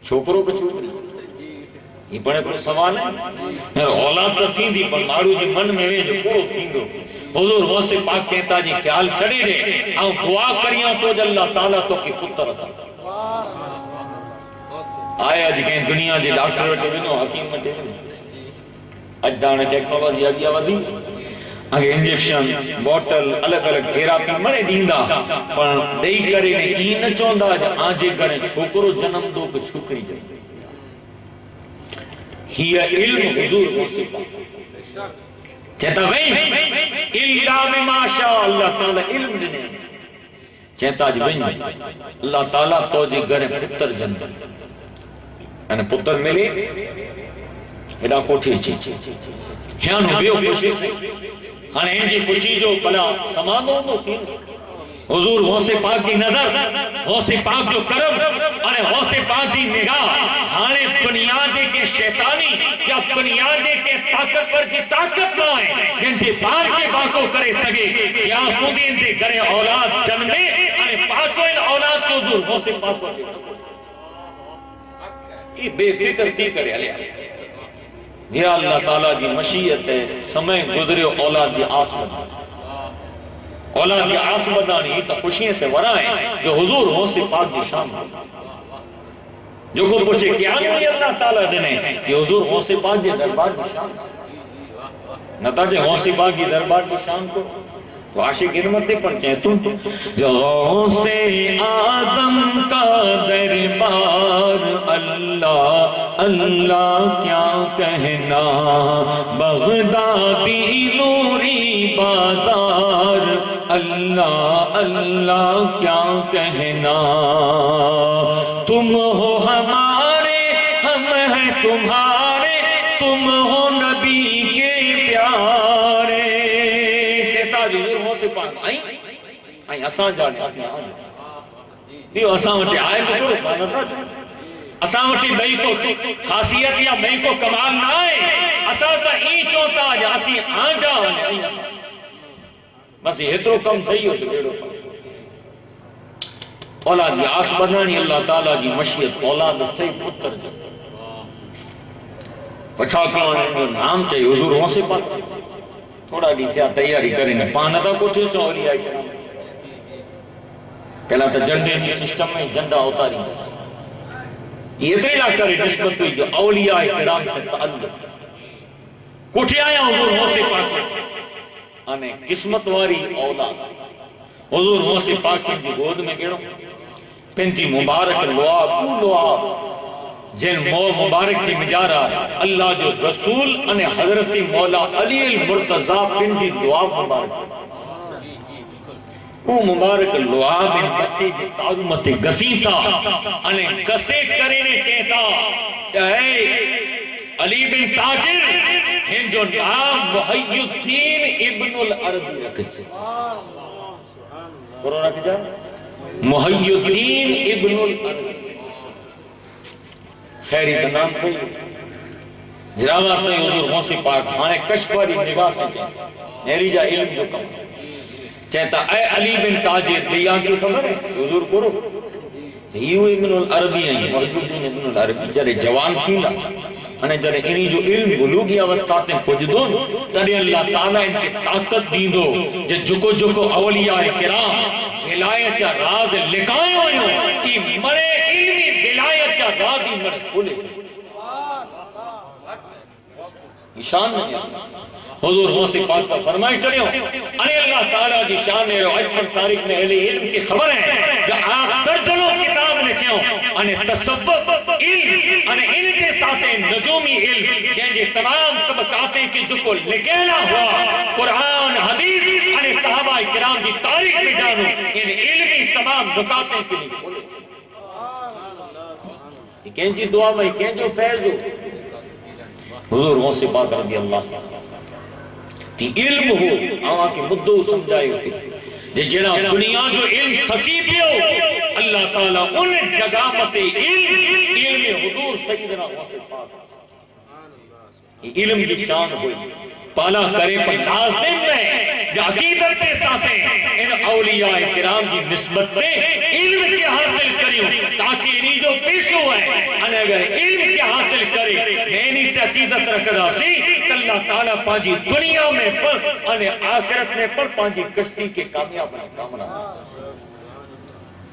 چھوکروں کو چھوکری یہ بڑے پر سوال ہے اولاد تو تھی دی پر مارو جی من میں وے جو پورو تھی دو حضور وہ سے پاک کہتا جی خیال چھڑے دے آؤں دعا کریاں تو جا اللہ تعالیٰ تو کی پتر عطا آیا جی کہیں دنیا جی ڈاکٹر وٹے ونو حکیم وٹے ونو اجدانے ٹیکنالوجی اگیا ودی اگے انجیکشن بوٹل الگ الگ تھیراپی منے دیندا پر دئی کرے نے کی نہ چوندا جا آجے کرے چھوکرو جنم دو کو چھوکری جنم ہی علم حضور وہ سے پاک چہتا وین اللہ میں ماشاء اللہ تعالیٰ علم دینے چہتا جی وین اللہ تعالیٰ تو جی گرے پتر جنم یعنی پتر ملے ہدا کوٹھی چی ہیانو بیو خوشی سے ہانے انجی خوشی جو بلا سمانو تو سین حضور غوث پاک کی نظر غوث پاک جو کرم اور غوث پاک کی نگاہ ہانے دنیا دے کے شیطانی یا دنیا دے کے طاقت پر جی طاقت نہ آئے جن کے بار کے باکو کرے سگے یا سودین دے کرے اولاد جنمے اور پاسو ان اولاد کو حضور غوث پاک کو یہ بے فکر تھی کرے علیہ یا اللہ تعالیٰ جی مشیت ہے سمے گزرے اولاد جی آس بدانی اولاد جی آس بدانی یہ تو خوشیاں سے ورائیں جو حضور غوث پاک جی شام ہو جو کو پوچھے کیا نہیں اللہ تعالیٰ دینے کہ حضور غوث پاک جی دربار جی شام نتاجہ غوث پاک جی دربار جی شام کو تو عاشق علمتی پر چاہیں تم جو غوث آدم کا دربار اللہ اللہ کیا کہنا بغدادی نوری بازار اللہ اللہ کیا کہنا تم ہو ہمارے ہم ہیں تمہارے تم ہو نبی کے پیارے چیتا جو ضرور ہو سے پاک آئیں آسان جانے آسان آنے دیو آسان وٹے آئے تو کرو بانتا جو آسان وٹے بھئی کو خاصیت یا بھئی کو کمال نہ آئے آسان تا ہی چوتا آجا آسی آن جانے آئیں آسان بس یہ تو کم تھی ہو تو بیڑو پاک اولاد یہ آس بدانی اللہ تعالیٰ جی مشیت اولاد تھی پتر جو پچھا کلانے جو نام چاہیے حضور وہاں سے پاک تھوڑا دی تھیا تیاری کریں پانا تھا کچھ چوری آئی کرام پہلا تا جنڈے دی سسٹم میں جندہ ہوتا رہی بس یہ تیڑا کرے نسبت ہوئی جو اولیاء کرام سے تعلق کچھ آیا حضور وہاں سے پاک آنے قسمت واری اولاد حضور وہاں سے پاک کی گود میں گڑو پنتی مبارک لعاب جن مبارک کی مجارہ اللہ جو رسول انہیں حضرت مولا علی المرتضی پنتی لعاب مبارک وہ مبارک لعاب ان بچے کی تعلمت گسیتا انہیں گسے کرنے چہتا اے علی بن تاجر ہن جو نام محی الدین ابن العربی رکھے قرآن رکھ جا محی الدین ابن العربی خیری کا نام تھی جراوہ تھی حضور غوث پاک ہانے کشفاری نگاہ سے چاہتا میری جا علم جو کم چاہتا اے علی بن تاجر دیا کی خبر ہے حضور کرو یہ ابن العربی ہیں محی الدین ابن العربی جرے جوان کیلا انہیں جرے انہی جو علم بلوگی اوستاتے پجدون تری اللہ تعالیٰ ان کے طاقت دیندو جکو جکو اولیاء کرام ولایت چا راز لکھائے ہوئے ہوں ای مرے علمی ولایت چا راز ہی مرے کھولے سے شان نہیں حضور غوث پاک پر فرمائش چلے ہوں انہیں اللہ تعالیٰ جی شان ہے آج پر تاریخ میں اہل علم کی خبر ہے کہ آپ درجنوں کتاب لکھے ہوں انہیں تصوف علم انہیں ان کے ساتھ نجومی علم جنجے تمام طبقاتیں کی جو کو لکھینا ہوا قرآن حدیث انہیں صحابہ کرام کی تاریخ میں جانو ان علمی تمام نکاتیں کے لیے کھولے یہ کہیں جی دعا میں کہیں جو فیض ہو حضور غوث پاک رضی اللہ تی علم ہو آوہ کے مدعو سمجھائے ہوتے جے جیڑا دنیا جو علم تھکی پیو اللہ تعالیٰ ان جگامت علم حضور سیدنا غوث پاک یہ علم کی شان ہوئی پالا کرے پر لازم ہے جو عقیدت کے ساتھ ہیں ان اولیاء کرام کی نسبت سے علم کے حاصل کریوں تاکہ انہی جو پیشو ہے انہیں اگر علم کے حاصل کرے میں انہی سے عقیدت رکھدا سی تو اللہ تعالیٰ پانچی دنیا میں پر انہیں آخرت میں پر پانچی کشتی کے کامیاب بنے کامران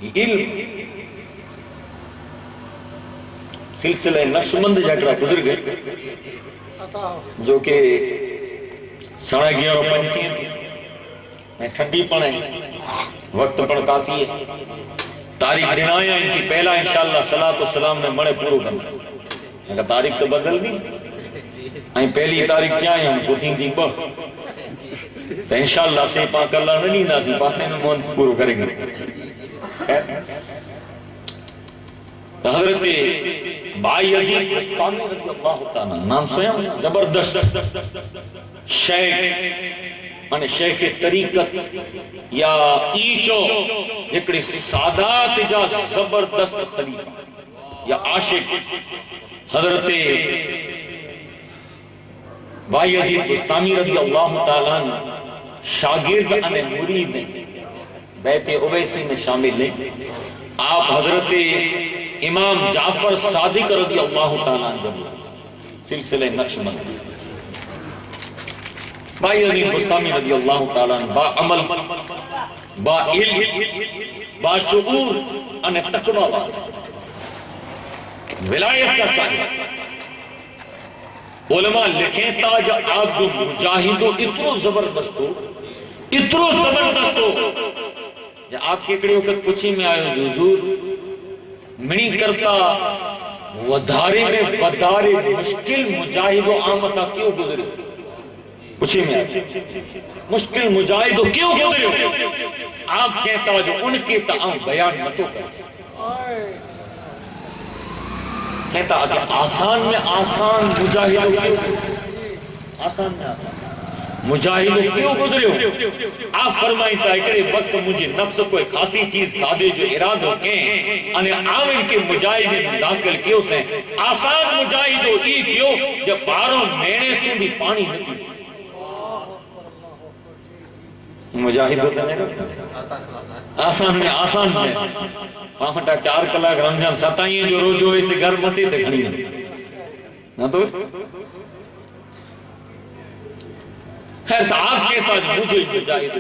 یہ علم سلسلہ نقشبند جھگڑا گزر گئے جو کہ 11:30 تھی میں ٹھنڈی پڑھیں وقت پڑھ کافی ہے تاریخ دنایا ان کی پہلا انشاءاللہ صلاة والسلام نے مڑے پورو کرنا اگر تاریخ تو بدل دی پہلی تاریخ چاہیں ہم تو تھی دی بخ تو انشاءاللہ سے پاک اللہ نہیں نازی پاکنے میں مون پورو کریں گے حضرت بھائی عزیز بستانی رضی اللہ تعالیٰ نام سویا زبردست شیخ مانے شیخ طریقت یا ایچو جکڑی سادات جا زبردست خلیفہ یا عاشق حضرت بھائی عزیز بستانی رضی اللہ تعالیٰ شاگرد ان مرید بیت اویسی میں شامل ہیں. آپ حضرت امام جعفر صادق رضی اللہ تعالیٰ عنہ سلسلہ نقشبند. بھائی عظیم بستامی رضی اللہ تعالیٰ عنہ با عمل با علم با شعور ان تقوی والا ولایت کا صاحب. علماء لکھیں تا جو آپ جو مجاہد ہو اتنو زبردست ہو جب آپ کے کڑے وقت پوچھی میں آئے جو حضور منی کرتا ودھارے میں ودھارے مشکل مجاہد و آمتا کیوں گزرے؟ پوچھی میں آئے مشکل مجاہد و کیوں گزرے؟ آپ کہتا جو ان کے تعام بیان متو کرتے کہتا کہ آسان میں آسان مجاہدوں کیوں آسان میں آسان مجاہدوں کیوں گزرے ہو؟ آپ فرمائیں تا اکڑے وقت مجھے نفس کوئی خاصی چیز کھا دے جو ارادوں کہیں انہیں عامل کے مجاہدے میں داخل کیوں سے آسان مجاہدوں ای کیوں جب باروں مینے سندھی پانی نکی مجاہدوں کا نہیں آسان میں پانٹا 4 کلاک رمضان 27 جو روز ہوئے سے گھر متے دیکھنی ہے نہ تو خیر تو آپ کہتا ہے مجھے مجاہد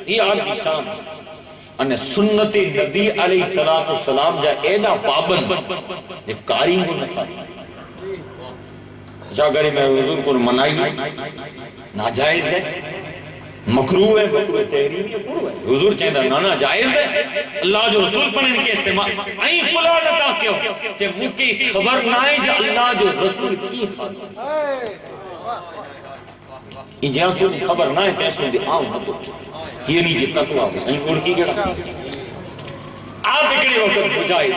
یہ آپ کی شان انہیں سنت نبی علیہ السلام جا اینا پابند جب کاری کو نفع جاگری میں حضور کو منائی ناجائز ہے مکروہ ہے مکروہ تحریم ہے پورو ہے حضور چاہتا نانا جائز ہے اللہ جو رسول پر ان کے استعمال آئیں پلا نتا کیوں کہ مکی خبر نائے جا اللہ جو رسول کی خاطر ان جہاں سن خبر نائے تیسوں دی آؤں نتو یہ نہیں جی تقوی ہے این اڑکی گڑا آپ اکڑے وقت مجاہد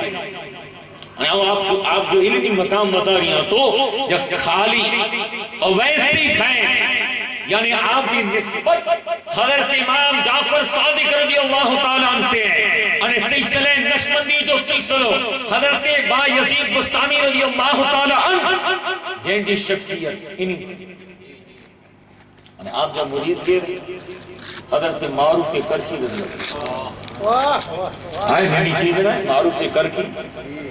آپ جو علمی مقام بتا رہی ہیں تو جب خالی اور ویسی بین یعنی آپ کی نسبت حضرت امام جعفر صادق رضی اللہ تعالیٰ عنہ سے ہے اور سلسلہ نقشبندی جو سلسلو حضرت با یزید بستامی رضی اللہ تعالیٰ عنہ جن کی شخصیت انہی سے آپ جب مرید کے حضرت معروف کرچی رضی اللہ آئے بڑی چیز ہے معروف کرچی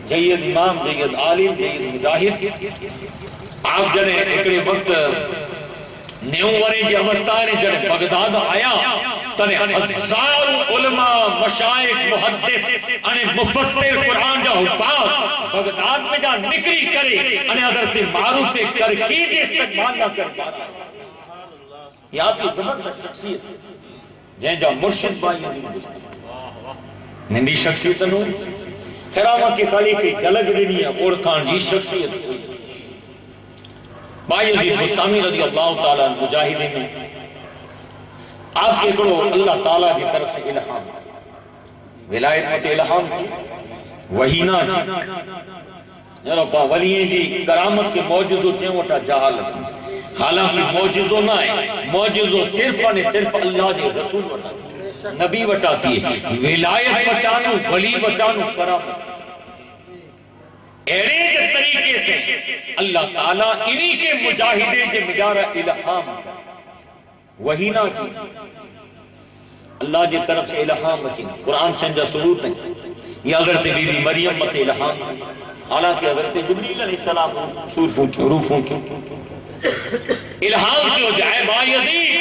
جید امام جید عالم جید مجاہد آپ جنے اکڑے وقت نیوں ورے جی اوستانے جنے بغداد آیا تنے ہزار علماء مشائق محدث انہیں مفسر قرآن جا حفاظ بغداد میں جا نکری کرے انہیں حضرت معروف کرچی جی استقبال نہ کر پاتا یہ آپ کی زبردست شخصیت جہاں جا مرشد بائی عظیم بستانی نندی شخصیت نو خیرامہ کے خالی کی جلگ دینی ہے اوڑکان جی شخصیت ہوئی بائی عظیم بستانی رضی اللہ تعالیٰ مجاہدے میں آپ کے کڑو اللہ تعالیٰ کی طرف سے الہام ولایت مت الہام کی وحینہ جی ولییں جی کرامت کے موجودوں چاہیں وٹا جہالت حالانکہ موجزوں نہ ہے موجزوں صرف اللہ دے رسول وٹاتی نبی وٹاتی ہے ولایت وٹانو ولی وٹانو کرامت ایریج طریقے سے اللہ تعالیٰ انہی کے مجاہدے جے مجارہ الہام وہی نہ چی اللہ جے طرف سے الہام چی قرآن سنجا ثبوت نہیں یہ حضرت بی بی مریم مت الہام حالانکہ حضرت جبریل علیہ السلام سور پھونکیوں روح پھونکیوں الہام کیوں جائے با یزید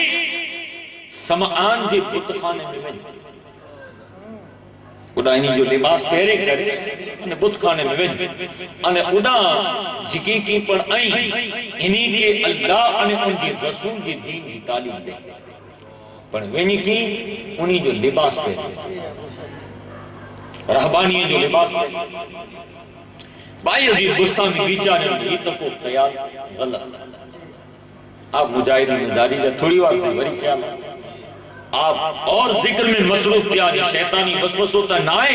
سمعان جے بتخانے میں ون اڑا انہی جو لباس پہرے کرے انہیں بتخانے میں ون انہیں اڑا جکی کی پر آئیں انہی کے اللہ انہیں ان جی رسول جی دین جی تعلیم دے پر ونی کی انہی جو لباس پہرے رہبانی جو لباس پہرے بائی عزیز بستانی بیچارے یہ تکو خیال غلط آپ مجاہدی میں جاری ہے تھوڑی وقت بری خیال آپ اور ذکر میں مصروف کیا جی شیطانی وسوس ہوتا نائے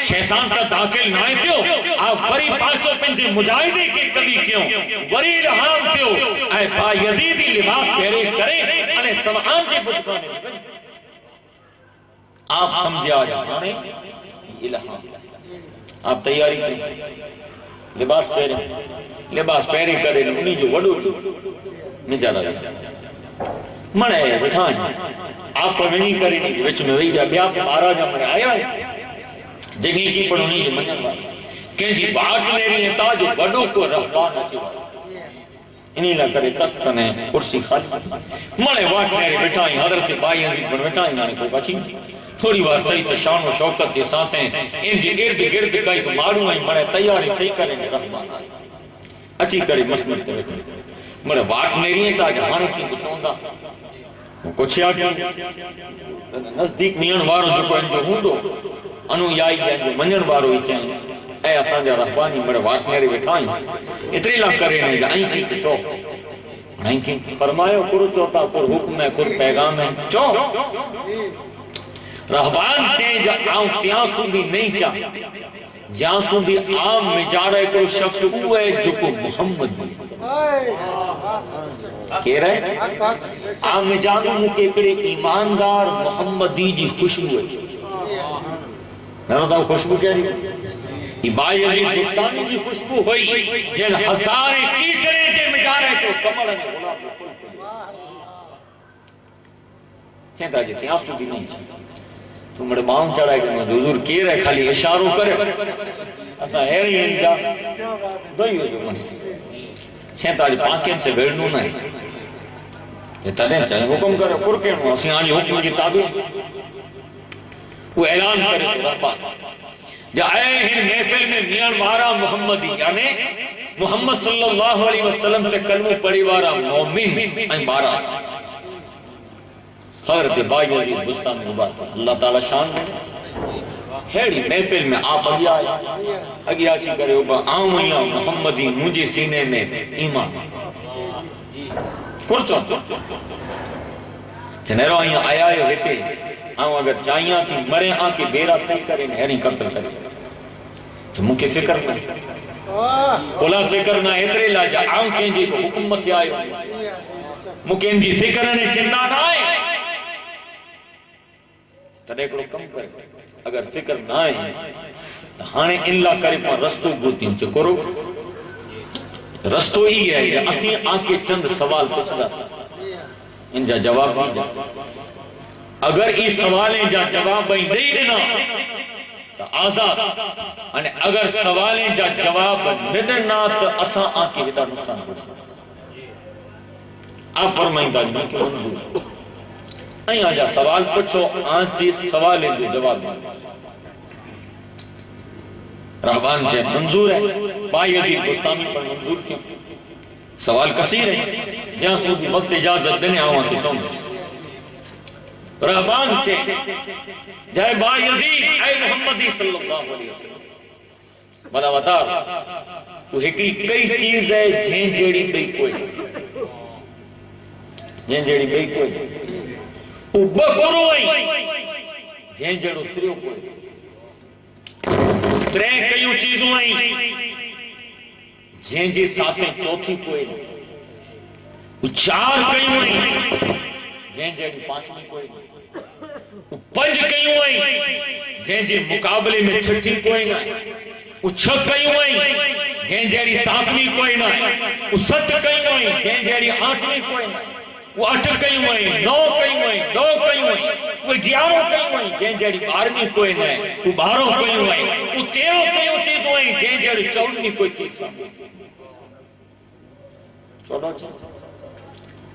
شیطان کا داخل نائے کیوں آپ بری پاسوں پنجے مجاہدے کے کبھی کیوں بری الہام کیوں اے با یزیدی لباس پہرے کرے انہیں سمعان کے بتکانے میں آپ سمجھے آج ہمارے الہام آپ تیاری کریں لباس پہرے کرے انہی جو وڈو میں جانا مڑے بٹھائیں آپ پر نہیں کریں گے وچ میں وہی بیا مارا جا مڑے آیا جگہ کی پڑھونی جو منجن بار کہ جی بات میری ہے تاج بڑوں کو رہبان اچھی بات انہی نہ کرے تک تنے کرسی خالی مڑے واٹ میرے بٹھائیں حضرت بائی عزیز پر بٹھائیں نانے کو بچی تھوڑی بار تئی تو شان و شوکت کے ساتھ ہیں ان جی ارد گرد کئی تو ماروں ہیں مڑے تیاری تھی کریں گے رہبان آئی اچھی کرے مسمت کے بیٹھے مڑے واٹ میری ہے تاج ہانے کی تو چوندہ کچھ آگیا نزدیک میان وارو جو کو ان جو ہوں دو انو یائی گیا جو منجن وارو ہی چاہیں اے اسان جا رہبانی مڑے واٹ میرے بٹھائیں اتری لاکھ کرے نہیں جا این کی تو چوک این کی فرمائے کرو چوتا کر حکم ہے کر پیغام ہے چوک رہبان چاہیں جا آؤں تیاں سندی نہیں چاہیں جہاں سندی عام میں جا رہے کوئی شخص ہوئے جو کو محمد کہہ رہے عام میں جانو مکہ اکڑے ایماندار محمدی جی خوشبو ہے میں بتاؤں خوشبو کیا رہی بائی علی بستانی جی خوشبو ہوئی جن ہزارے کیچڑے جے میں جا رہے کو کمر نے غلاب کو کھل کہتا جی تیاں سندی نہیں چاہیے تو مڑے باؤں چڑھائے کہ حضور کہہ رہے خالی اشاروں کرے ایسا ہے ہی انجا دوئی ہو جو منی شیطان جی پانکین سے بیڑنوں نہ ہے یہ تدیں چاہے حکم کرے کرکے اسی آنی حکم کی تابع وہ اعلان کرے تو رہبان جا اے ہن محفل میں میاں مارا محمدی یعنی محمد صلی اللہ علیہ وسلم تے کلمہ پڑھی وارا مومن این مارا حضرت بائی عزیز بستان میں بات اللہ تعالیٰ شان میں ہیڑی محفل میں آپ اگیا آیا اگیا سی کرے اوپا آمیا محمدی مجھے سینے میں ایمان کرچو جنہرو آئیاں آیا ہوتے آؤں اگر چاہیاں کی مرے آن کے بیرہ تی کریں ہیریں قتل کریں تو مکہ فکر نہ بلا فکر نہ اترے لاجا آؤں کہیں جی کو حکومت آئے مکہ ان جی فکر نے چندہ نہ آئے تر ایک لوگ کم کرے اگر فکر نہ آئے تو ہانے اللہ کرے پا رستو گوتیں چکرو رستو ہی ہے کہ اسی آنکے چند سوال پچھلا سا ان جا جواب نہیں جا اگر ای سوالیں جا جواب بھئی نہیں دینا تو آزاد اگر سوالیں جا جواب نہیں دینا تو اساں آنکے ہدا نقصان پڑے آپ فرمائیں دا جنہوں کہ منظور نہیں آجا سوال پچھو آن سے سوالیں جو جواب نہیں رہبان جے منظور ہے بائی عزیز بستانی پر منظور کیوں سوال کثیر ہے جہاں سودی وقت اجازت دینے آوان کی چونس رہبان جے جائے بائی عزیز اے محمدی صلی اللہ علیہ وسلم بدا بتا تو ہکڑی کئی چیز ہے جھین جیڑی بئی کوئی جھین جیڑی بئی کوئی او بکرو آئی جھین جیڑو تریو کوئی ترے کئیوں چیزوں آئی جھین جی ساتھیں چوتھی کوئی وہ چار کئیوں آئی جھین جیڑی پانچویں کوئی وہ پنج کئیوں آئی جھین جی مقابلے میں چھٹی کوئی نہ وہ چھک کئیوں آئی جھین جیڑی ساتویں کوئی نہ وہ ست کئیوں آئی جھین جیڑی آٹھویں کوئی نہ وہ اٹھ کئیوں آئی نو کئیوں آئی دو کئیوں آئی وہ گیاروں کئیوں آئی جین جیڑی بارہویں کوئی نہ وہ باروں کئیوں آئی وہ تیروں کئیوں چیزوں آئی جین جیڑی چودہویں کوئی چیز سامنے چودہ چیز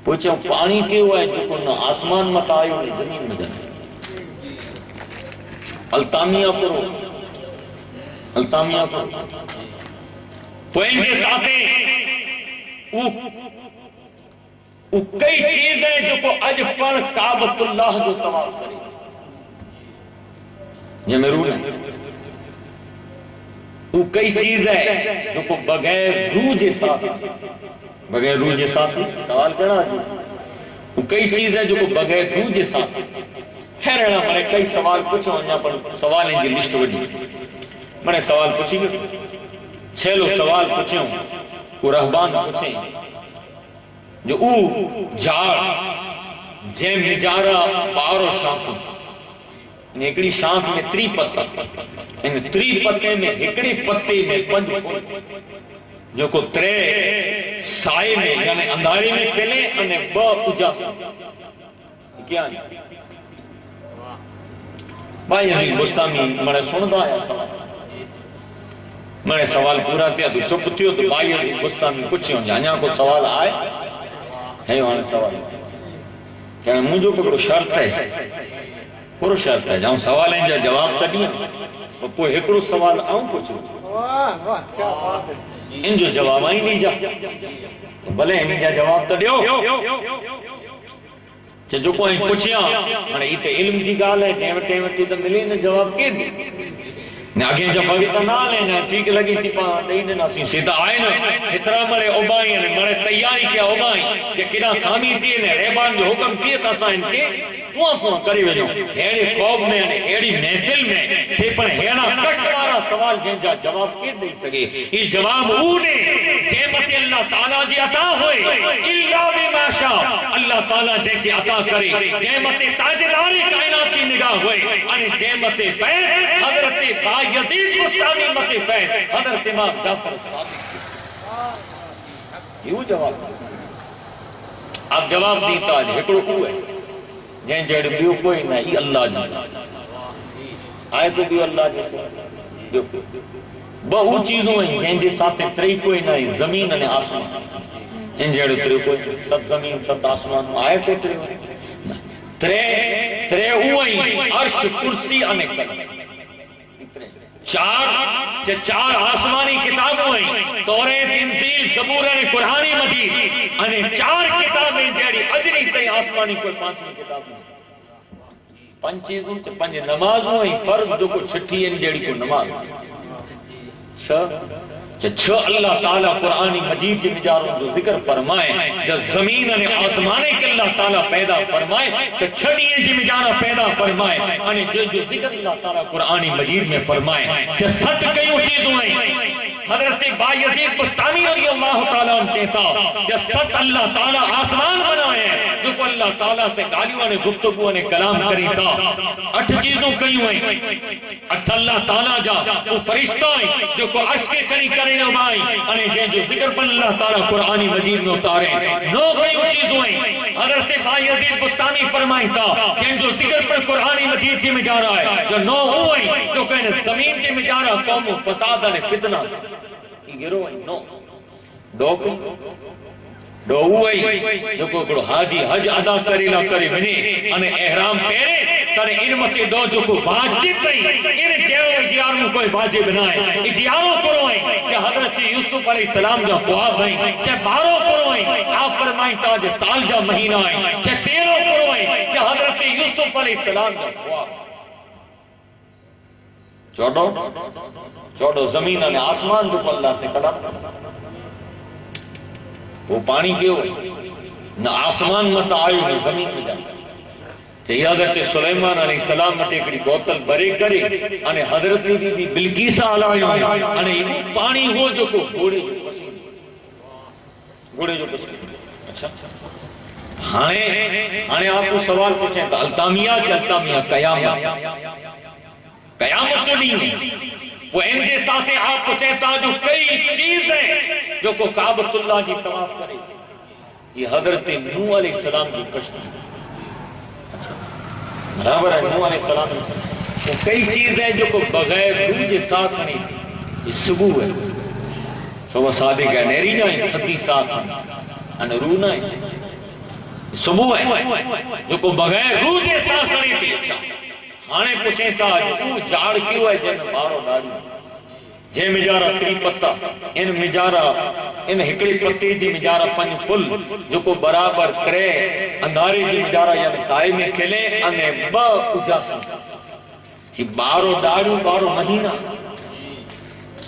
پوچھیں پانی کیوں ہے جو نہ آسمان مت آئے نہ زمین میں جاتے التامیہ کرو التامیہ کرو پوئیں کے ساتھیں وہ کئی چیزیں جو کو اج پر کعبۃ اللہ جو طواف کرے یہ مرون ہے وہ کئی چیزیں جو کو بغیر روح جے ساتھ بغیر روح جے ساتھ سوال کرنا جی وہ کئی چیزیں جو کو بغیر روح جے ساتھ خیر ہے میں کئی سوال پوچھو یہاں پر سوالیں کی لسٹ بڑی میں نے سوال پوچھی گئے چھ لوگ سوال پوچھیں وہ رہبان پوچھیں جو او جار جے مجارہ بارو شاکوں ان ایکڑی شاک میں تری پتہ ان تری پتے میں ایکڑی پتے میں پنج پھول جو کو ترے سائے میں یعنی اندھارے میں کھلے انہیں با اجاسا کیا بھائی عزیز بستامی میں سندا ہے سوال میں سوال پورا تھیا تو چپ تھیو تو بھائی عزیز بستامی پوچھیو جانیا کو سوال آئے ہے وہاں سوال کہ مجھے کو شرط ہے پورو شرط ہے جاؤں سوال ہیں جا جواب تڈیاں پو ایکڑو سوال آؤں پوچھو واہ واہ کیا بات ہے ان جو جواب آئی نہیں جا بھلے ان جا جواب تڈیو جو کوئی پوچھیا میں یہ تے علم جی گال ہے جے وٹے تو ملے نہ جواب کے دی نہ اگے جب بھگتا نہ لینا ٹھیک لگی تھی پا دئی نہ سی سیدھا آئے نا اتنا مرے اوبائی نے مرے تیاری کیا اوبائی کہ کنا کامی تھی نے ریبان جو حکم کیے تا سا ان کے پواں کری وجو ایڑے خواب میں ایڑی محفل میں سے پر ہیڑا کشٹ والا سوال جن جا جواب کی دے سکے یہ جواب اونے جے مت اللہ تعالی جی عطا ہوئے الا بما شاء اللہ تعالی جے کی عطا کرے جے مت تاجدار کائنات کی نگاہ ہوئے ان جے مت فیض حضرت با یزید بستامی مت فیض حضرت امام جعفر صادق یہ جواب اب جواب دیتا ہے ہکڑو کو ہے جن جڑ بیو کوئی نہیں اللہ جی آئے تو بیو اللہ جی سے بہو چیزوں ہیں جن جے ساتھ تری کوئی نہیں زمین نے آسمان ان جڑ تری کوئی ست زمین ست آسمان آئے تو ترے ہوئی عرش کرسی آنے کر چار آسمانی کتاب ہوئی توریت انزیل زبور قرآنی مجید انہیں چار کتابیں جیڑی اجری تے آسمانی کوئی پانچویں کتاب نہیں پنج چیزوں پنج نماز ہوئی فرض جو کو چھٹی ان جیڑی کو نماز چھ اللہ تعالیٰ قرآن مجید کی مجاروں جو ذکر فرمائے جب زمین نے آسمانے کے اللہ تعالیٰ پیدا فرمائے تو چھڑیے جی مجارہ پیدا فرمائے انہیں جو ذکر اللہ تعالیٰ قرآن مجید میں فرمائے جو ست کئیوں چیزوں ہیں حضرت با یزید بستامی رضی اللہ تعالیٰ ہم کہتا جو ست اللہ تعالیٰ آسمان بنائے ہیں جو کو اللہ تعالیٰ سے گالیوں نے گفتگو نے کلام کری تا 8 چیزوں کئیوں ہیں 8 اللہ تعالیٰ جا وہ فرشتہ ہیں جو کو عشق کری کرے نہ بائی انہیں جن جو ذکر پر اللہ تعالیٰ قرآن مجید میں اتارے 9 کئیوں چیزوں ہیں حضرت با یزید بستامی فرمائیں تا جن جو ذکر پر قرآن مجید کی میں جا رہا ہے جو 9 ہوئیں جو کہنے زمین کی میں جا رہا قوم و فساد نے فتنہ یہ گرو ہیں 9 دو ہوئی جو کو حاجی حج ادا کری نہ کری بنی انہیں احرام پیرے ترے علمتی دو جو کو واجب نہیں انہیں چیروں 11 میں کوئی واجب نہ ہے 11 کرو ہیں کہ حضرت یوسف علیہ السلام جو خواب ہیں کہ 12 کرو ہیں آپ فرمائیں تاج سال جا مہینہ ہیں کہ 13 کرو ہیں کہ حضرت یوسف علیہ السلام جو خواب 14 زمین نے آسمان جو اللہ سے کلام وہ پانی کیوں ہے نہ آسمان مت آئے نہ زمین میں جائے چاہیے حضرت سلیمان علیہ السلام مت ایک بوتل برے کرے انہیں حضرت بی بلقیس آلائے انہیں یہ پانی ہو جو کو گھوڑے جو پسند اچھا ہانے آپ کو سوال پوچھیں تو التامیہ قیامت تو نہیں ہے وہ ان کے ساتھ آپ پوچھیں تا جو کئی چیز ہے جو کو کعبۃ اللہ کی طواف کرے یہ حضرت نوح علیہ السلام کی کشتی برابر ہے نوح علیہ السلام وہ کئی چیز ہے جو کو بغیر روح کے ساتھ نہیں تھی یہ صبح ہے صبح صادق ہے نیری جائیں تھتی ساتھ ان روح نہ ہے صبح ہے جو کو بغیر روح کے ساتھ نہیں تھی اچھا آنے پوچھیں تا جو جاڑ کیوں ہے جن بارو ڈاڑی جے مجارہ 3 پتا ان ہکڑی پتی جی مجارہ 5 فل جو کو برابر 3 اندھاری جی مجارہ یعنی سائے میں کھلے انہیں 2 اجاسا کہ 12 ڈاڑو 12 مہینہ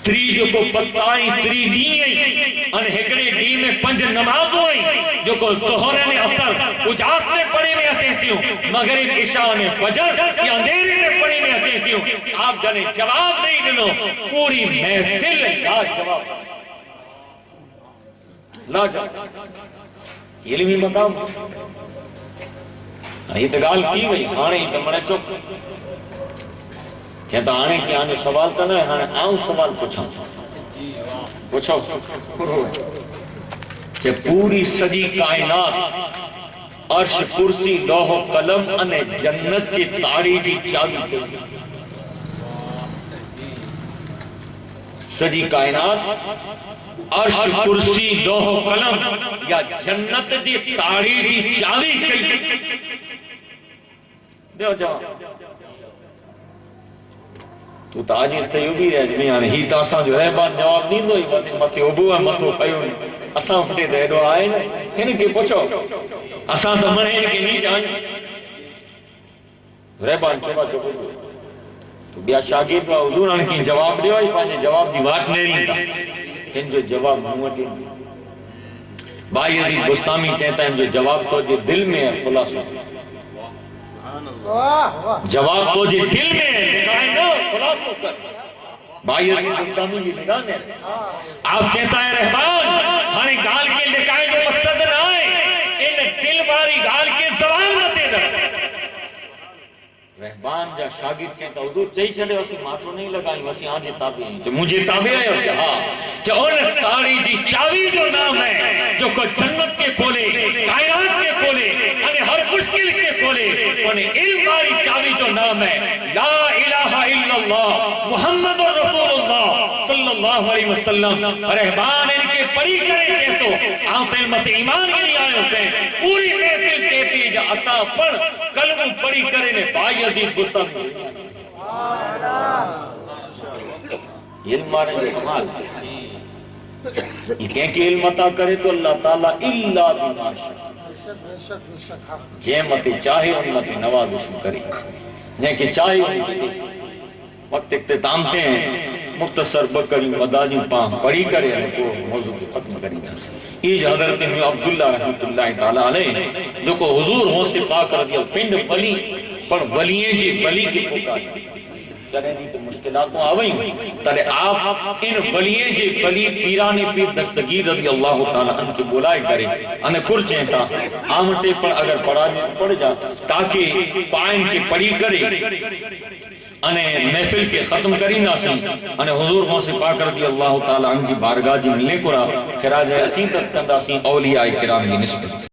3 جو کو پتائیں 3 ڈیئیں ان ہکڑی ڈی میں 5 نماز ہوئیں جو کو ظہر نے اثر اجاس میں پڑے میں اچھتی ہوں مغرب عشاء نے فجر یا اندھیرے میں پڑے میں اچھتی ہوں آپ جانے جواب نہیں دنو پوری محفل لا جواب علمی مقام یہ تگال کی ہوئی آنے ہی تو منے چک کہتا آنے کی آنے سوال تا نہ ہے آؤں سوال پوچھاؤں کہ پوری سجی کائنات عرش کرسی لوح و قلم انے جنت کی تاڑی کی چابی کئی سجی کائنات عرش کرسی لوح و قلم یا جنت کی تاڑی کی چابی کئی دیو جواب تو تاج اس تے بھی ہے جمیان ہی تاساں جو رہبان جواب نہیں دوئی متے ابو ہے متو کھایو اساں ہٹے تے ایڈو آئے نا ہن کے پوچھو اساں تو من ہن کے نہیں چاہیں رہبان چوبا چوبو تو بیا شاگرد وا حضور ان کی جواب دیو ای پنجے جواب دی واٹ نہیں تا ہن جو جواب منہ وٹی بھائی عزیز بستامی چہتا ہے جو جواب تو جو دل میں ہے خلاصہ جواب تو جی دل میں ہے نگاہیں نا خلاصو کر بھائی عزیز بستامی جی نگاہ میں آپ کہتا ہے رہبان ہمیں گال کے نگاہیں جو مقصد نہ آئے ان دل باری گال کے زوان نہ دے در رہبان جا شاگرد چہتا حضور چاہی چڑے وسی ماتھو نہیں لگائیں وسی آجے تابع ہیں جو مجھے تابع ہے اور ہاں جو ان تاڑی جی چاوی جو نام ہے جو کو جنت کے کھولے کائنات کے کھولے انہیں ہر مشکل کے کھولے انہیں علم والی چاوی جو نام ہے لا الہ الا اللہ محمد رسول اللہ صلی اللہ علیہ وسلم رہبان ان کے پڑی کرے چہتو آپ علمت ایمان کے لیے آئے اسے پوری محفل چہتی جا اساں پڑھ کلموں پڑی کرے نے بھائی عزیز گستاخی علم مارے جو کمال یہ کہیں کہ علم عطا کرے تو اللہ تعالیٰ الا بما شاء جے مت چاہے ان مت نوازش کرے جے کہ چاہے ان کی دے وقت اختتامتے ہیں مختصر بکری مدانی پاہم پڑی کرے ان کو موضوع کی ختم کری جاسے یہ حضرت عبداللہ رحمت اللہ تعالیٰ علیہ جو کو حضور ہوں سے پاک رضی اللہ پنڈ ولی پر ولییں جی ولی کی پکاری چلے نہیں تو مشکلاتوں آوئیں تلے آپ ان ولییں جی ولی پیران پیر دستگیر رضی اللہ تعالیٰ ان کی بلائے کرے انہیں کرچیں تھا آمٹے پر اگر پڑھ جا تاکہ پائن کی پڑی کرے انہیں محفل کے ختم کری ناسیں انہیں حضور ہوں سے پاک رضی اللہ تعالیٰ ان کی بارگاہ جی ملنے کو رہا خراج عقیدت کندہ سی اولیاء کرام کی نسبت